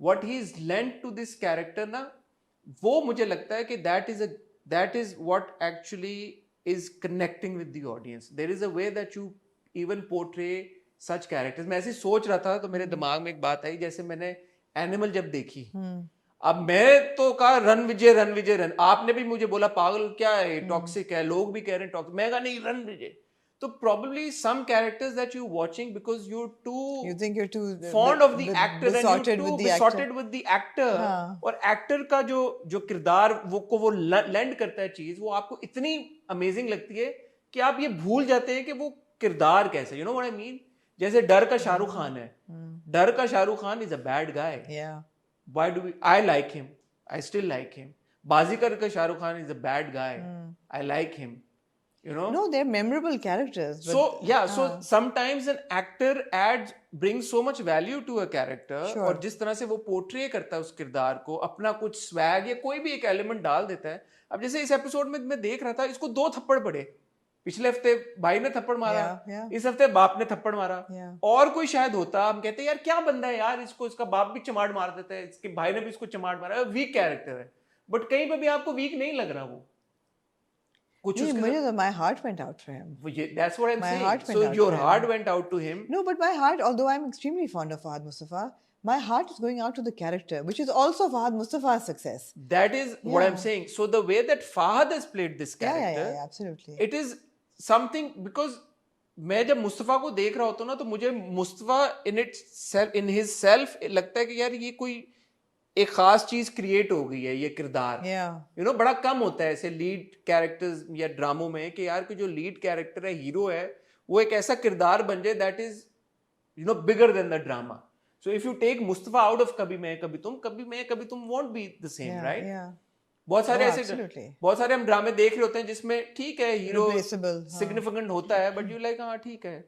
What he's lent to this character ना, वो मुझे लगता है कि that is what actually is connecting with the audience. There is a way that you even portray such characters. मैं ऐसे सोच रहा था तो मेरे दिमाग में एक बात आई, जैसे मैंने एनिमल जब देखी, अब मैं तो कहा रन विजय, आपने भी मुझे बोला पागल क्या है, टॉक्सिक है, लोग भी कह रहे हैं टॉक्सिक, मैं कहा नहीं रन विजय। तो probably some characters that you watching because you think you're too fond of the actor and you're too besotted with the actor, और एक्टर का जो किरदार वो लैंड करता है चीज, वो आपको इतनी अमेजिंग लगती है कि आप ये भूल जाते हैं कि वो किरदार कैसे, you know what I mean? जैसे डर का शाहरुख खान है, डर का Shahrukh Khan is a bad guy. Why do I like him? I still like him. Bazigar ka Shah Rukh Khan is a bad guy. I like him. You know? No, they're memorable characters. So yeah, so sometimes an actor brings so much value to a character. और जिस तरह से वो पोर्ट्रे करता है उस किरदार को, अपना कुछ स्वैग या कोई भी एक एलिमेंट डाल देता है। अब जैसे इस एपिसोड में मैं देख रहा था, इसको 2 थप्पड़ पड़े। पिछले हफ्ते भाई ने थप्पड़ मारा, इस हफ्ते बाप ने थप्पड़ मारा, और कोई शायद होता, हम कहते हैं यार क्या बंदा है यार, इसका बाप भी चमाड़ मार देता है, इसके भाई ने भी इसको चमाड़ मारा, वीक कैरेक्टर है, बट कहीं पे भी आपको वीक नहीं लग रहा वो कुछ। मुझे तो my heart went out for him. That's what I'm saying. So your heart went out to him. No, but my heart, although I'm extremely fond of Fahad Mustafa, my heart is going out to the character, which is also Fahad Mustafa's success. That is what I'm saying. So the way that Fahad has played this character, absolutely, it is something, because मैं जब मुस्तफा को देख रहा होता हूँ ना, तो मुझे मुस्तफा इन हिज सेल्फ लगता है कि यार ये कोई एक खास चीज क्रिएट हो गई है, ये किरदार yeah बड़ा कम होता है ऐसे लीड कैरेक्टर्स या ड्रामों में कि यार कि जो लीड कैरेक्टर है, हीरो है, वो एक ऐसा किरदार बन जाए that is bigger than the drama. So if you take Mustafa out of Kabhi Main Kabhi Tum won't be the same, right? yeah बहुत सारे ऐसे absolutely. बहुत सारे हम ड्रामे देख रहे होते हैं जिसमें ठीक है हीरो Replaceable, सिग्निफिकेंट होता है, बट यू लाइक हाँ ठीक है.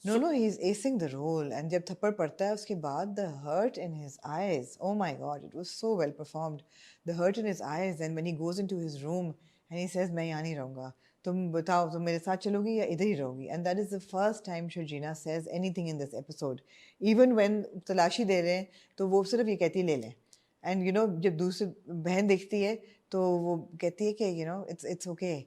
No, he's acing the role. And जब थप्पड़ पड़ता है उसके बाद the hurt in his eyes. Oh my God, it was so well performed. The hurt in his eyes, and when he goes into his room and he says, मैं यहाँ नहीं रहूँगा. तुम बताओ तुम मेरे साथ चलोगी या इधर ही रहोगी. And that is the first time Sharjina says anything in this episode. Even when तलाशी दे रहे हैं तो वो सिर्फ ये कहती है ले लें. And जब दूसरी बहन देखती है तो वो कहती है कि it's okay.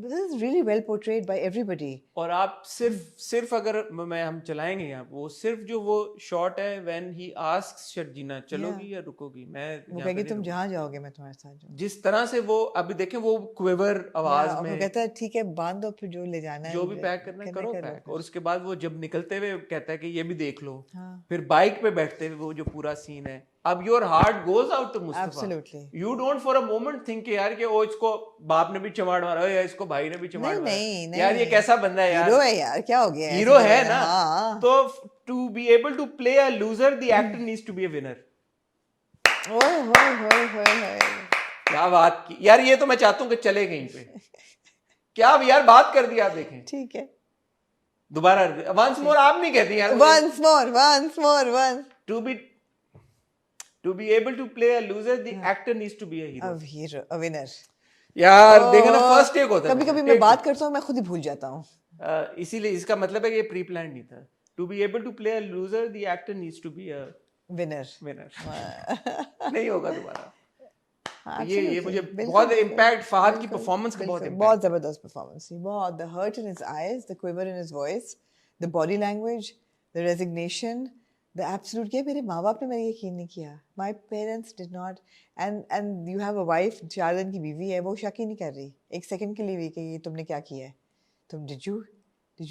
This is really well portrayed by everybody. और आप सिर्फ अगर हम चलाएंगे यहाँ, वो सिर्फ जो वो शॉट है when he asks शर्जीना चलोगी या रुकोगी, मैं वो कहेगी तुम जहाँ जाओगे मैं तुम्हारे साथ जाऊँगी. जिस तरह से वो अभी देखें वो क्विवर आवाज में वो कहता है ठीक है बांध दो, फिर जो ले जाना है जो भी पैक करना है करो पैक. और उसके बाद वो जब निकलते हुए कहता है कि ये भी देख लो. हाँ. फिर बाइक पे बैठते हुए वो जो पूरा सीन है, अब your heart goes out to Mustafa. Absolutely. You don't for a moment think यार कि ओ इसको बाप ने भी चमाड़ मारा या इसको भाई ने भी चमाड़ मारा. नहीं, यार ये कैसा बंदा है यार, हीरो है यार, क्या हो गया, हीरो है ना. हाँ. तो to be able to play a loser the actor needs to be a winner. ओए होए होए होए होए, क्या बात की यार, ये तो मैं चाहता हूँ कि चले कहीं पे. क्या अब यार बात कर दी आप, देखें ठीक है. दोबारा वंस मोर आप नहीं कहती यार. once more to be able to play a loser the actor needs to be a hero. a winner. यार देखो ना, फर्स्ट टेक होता है. कभी मैं बात करता हूँ मैं खुद ही भूल जाता हूँ. इसीलिए इसका मतलब है कि ये प्री प्लान नहीं था. to be able to play a loser the actor needs to be a winner. नहीं होगा दोबारा. ये मुझे बहुत इम्पैक्ट, फहद की परफॉर्मेंस का बहुत जबरदस्त परफॉर्मेंस थी. बहुत the hurt in his eyes, the quiver in his voice, the body language, the resignation, the absolute कि मेरे माँ बाप ने मेरा यकीन नहीं किया. My parents did not. And you have a wife, 4 दिन की बीवी है, वो शक ही नहीं कर रही एक सेकंड के लिए भी कि ये तुमने क्या किया है. तुम did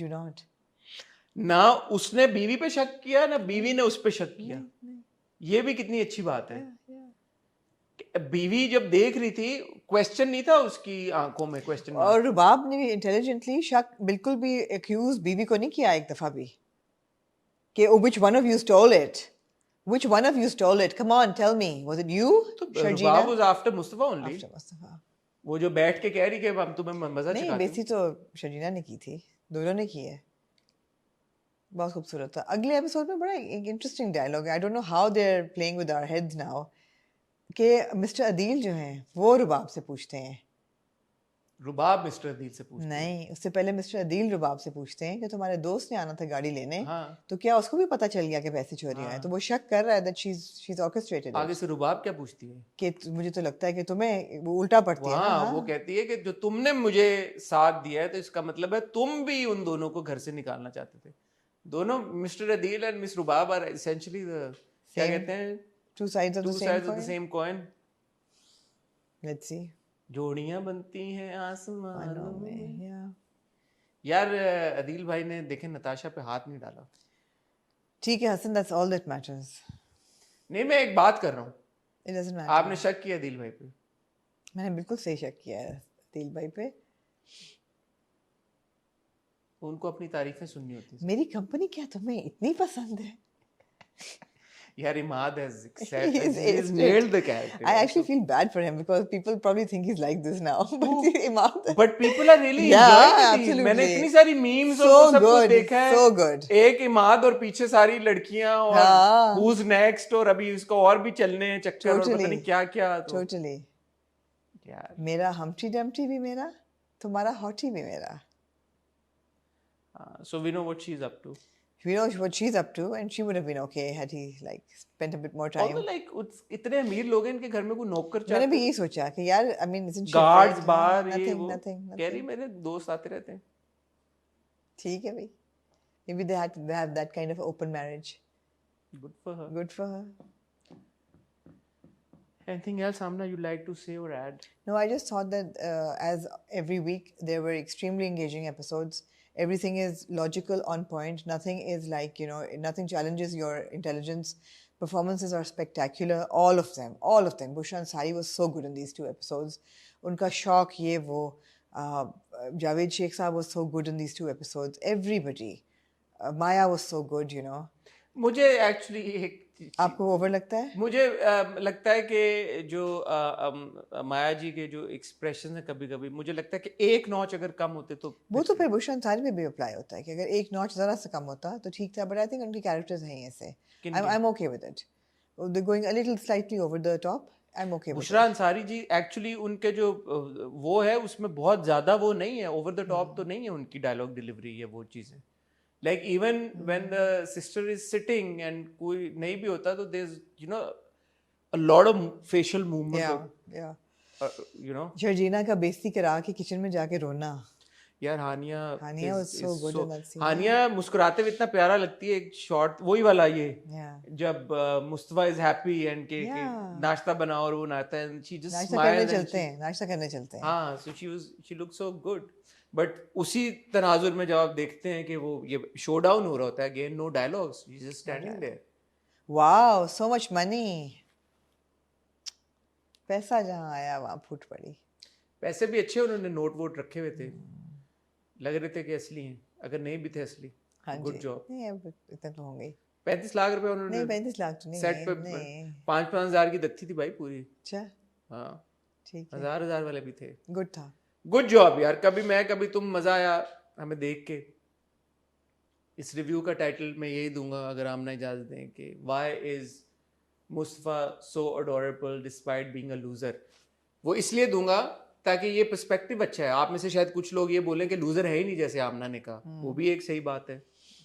you not? ना उसने बीवी पे शक किया ना बीवी ने उस पे शक किया. ये भी कितनी अच्छी बात है. बीवी जब देख रही थी, क्वेश्चन नहीं था उसकी आंखों में, क्वेश्चन. और रुबाब ने भी इंटेलिजेंटली शक बिल्कुल भी एक्यूज बीवी को नहीं किया एक दफा भी कि which one of you stole it? Which one of you stole it? Come on, tell me. Was it you? Sharjina was after Mustafa only. After Mustafa. वो जो बैठ के कह रही कि हम तुम्हें मजा चखाते हैं. नहीं, बेसी तो शर्जीना ने की थी, दोनों ने की है. बहुत खूबसूरत था. अगले एपिसोड में बड़ा इंटरेस्टिंग डायलॉग है. I don't know how they are playing with our heads now कि मिस्टर अदील जो हैं वो रुबाब से पूछते हैं. रुबाब मिस्टर अदील से पूछते नहीं, उससे पहले मिस्टर अदील रुबाब से पूछते हैं कि तुम्हारे दोस्त ने आना था गाड़ी लेने. हाँ. तो क्या उसको भी पता चल गया कि पैसे चोरी हुए हैं? तो वो शक कर रहा है that she's orchestrated. आगे से रुबाब क्या पूछती है कि मुझे तो लगता है कि तुम्हें वो उल्टा पड़ती है. हाँ, वो कहती है कि जो तुमने मुझे साथ दिया है तो इसका मतलब है तुम भी उन दोनों को घर से निकालना चाहते थे. दोनों mister Adeel and miss Rubab are essentially क्या कहते हैं, two sides of the same coin. Let's see. जोड़ियां बनती हैं आसमानों में. Yeah. यार अदील भाई ने देखे नताशा पे हाथ नहीं डाला. ठीक है Hasan, that's all that matters. नहीं, मैं एक बात कर रहा हूँ. It doesn't matter. आपने शक किया अदील भाई पे? मैंने बिल्कुल सही शक किया है अदील भाई पे. उनको अपनी तारीफें सुननी होती है. मेरी कंपनी क्या तुम्हें इतनी पसंद है? यार Imad has said he's nailed the character. I actually feel bad for him because people probably think he's like this now. But Imad, but people are really enjoying it. मैंने इतनी सारी memes और सब कुछ देखा है. So good. एक इमाद और पीछे सारी लड़कियां और who's next और अभी इसको और भी चलने हैं चक्कर और पता नहीं क्या क्या. Totally. यार मेरा Humpty Dumpty भी मेरा, तुम्हारा Hottie भी मेरा. So we know what she's up to. We know what she's up to, and she would have been okay had he spent a bit more time. Although इतने अमीर लोग हैं इनके घर में कोई नौकर चाहते. मैंने भी यही सोचा कि यार, I mean, isn't she guards बाहर ये वो. Nothing. कह रही मेरे दोस्त आते रहते हैं. ठीक है भाई. Maybe they had to have that kind of open marriage. Good for her. Good for her. Anything else, Amna, you'd like to say or add? No, I just thought that as every week there were extremely engaging episodes. Everything is logical, on point. Nothing is nothing challenges your intelligence. performances are spectacular, all of them. Bushra Ansari was so good in these 2 episodes. Unka shock ye wo, Javed Sheikh Sahab was so good in these 2 episodes. Everybody, Maya was so good, you know. मुझे एक्चुअली एक आपको ओवर लगता है? मुझे लगता है कि जो माया जी के जो एक्सप्रेशन है कभी कभी मुझे लगता है कि एक नॉच अगर कम होते तो वो तो फिर बुशरा अंसारी में भी अप्लाई होता है कि अगर एक नॉच जरा सा कम होता तो ठीक था, बट आई थिंक उनके कैरेक्टर्स हैं ऐसे. I am okay with it. They going a little slightly over the top. I am okay with Bushra Ansari ji actually उनके जो वो है उसमें बहुत ज्यादा वो नहीं है, ओवर द टॉप तो नहीं है उनकी डायलॉग डिलीवरी या वो चीजें. Like even when the sister is sitting and कोई नहीं भी होता तो there's you know a lot of facial movement. Yeah. You know. जर्जीना का बेइज्जती करा के किचन में जाके रोना. यार हानिया was so good in that scene. हानिया मुस्कुराते हुए इतना प्यारा लगती है. एक शॉट वही वाला ये जब मुस्तफा इज हैप्पी एंड के नाश्ता बनाओ और वो नाश्ता है she just नाश्ता करने चलते हैं. हाँ, so she looks so good. But उसी तनाजुर में जब आप देखते हैं कि वो ये शो डाउन हो रहा होता है, again no dialogues, he is just standing there. Wow, so much money. पैसा जहाँ आया वहाँ फूट पड़ी. पैसे भी अच्छे उन्होंने नोट वोट रखे हुए थे, लग रहे थे कि असली हैं, अगर नहीं भी थे असली. Good job. नहीं अब इतने तो होंगे. 35 लाख रुपए उन्होंने. नहीं 35 लाख तो नहीं, सेट पे 5-5 हजार की दत्ती थी भाई पूरी. अच्छा, हाँ ठीक है. 1000 वाले भी थे. गुड था. गुड जॉब यार. कभी मैं कभी तुम, मजा आया हमें देख के. इस रिव्यू का टाइटल मैं यही दूंगा अगर आमना इजाजत दें कि why is Mustafa so adorable despite being a loser. वो इसलिए दूंगा ताकि ये पर्सपेक्टिव अच्छा है. आप में से शायद कुछ लोग ये बोलें कि लूजर है ही नहीं जैसे आमना ने कहा, वो भी एक सही बात है.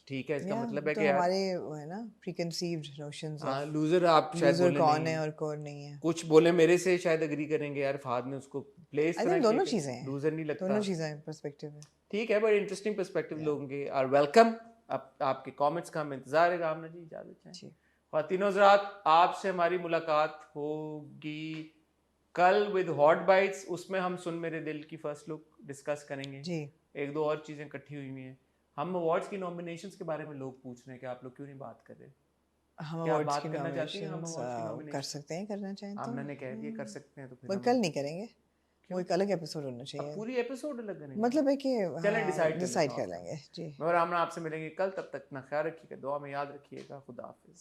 ठीक है, इसका मतलब है कि हमारे वो है ना प्रीकंसीव्ड नोशंस. हाँ, लूजर आप शायद लूजर कौन है और कौन नहीं है. कुछ बोले मेरे से शायद एग्री करेंगे यार, फहाद ने उसको प्लेस करा. दोनों चीजें हैं, लूजर नहीं लगता. दोनों चीजें पर्सपेक्टिव है. ठीक है, बड़ी इंटरेस्टिंग पर्सपेक्टिव लोगों के आर वेलकम. आपके कमेंट्स का हम इंतजार है. आमना जी इजाजत चाहें. ख्वातीन हज़रात, आपसे हमारी मुलाकात होगी कल विद हॉट बाइट्स. उसमें हम सुन मेरे दिल की फर्स्ट लुक डिस्कस करेंगे जी. एक दो और चीजें इकट्ठी हुई हुई हैं. हम अवार्ड्स की नॉमिनेशंस के बारे में लोग पूछ रहे हैं कि आप लोग क्यों नहीं बात कर रहे. हम अवार्ड्स की नॉमिनेशंस कर सकते हैं, करना चाहें तो. हमने कह दिया कर सकते हैं, तो फिर कल नहीं करेंगे. वो एक अलग एपिसोड होना चाहिए. पूरी एपिसोड अलग करेंगे, मतलब है कि चलें डिसाइड कर लेंगे जी. और हम आपसे मिलेंगे कल. तब तक ना ख्याल रखिएगा, दुआ में याद रखिएगा. खुदा हाफिज.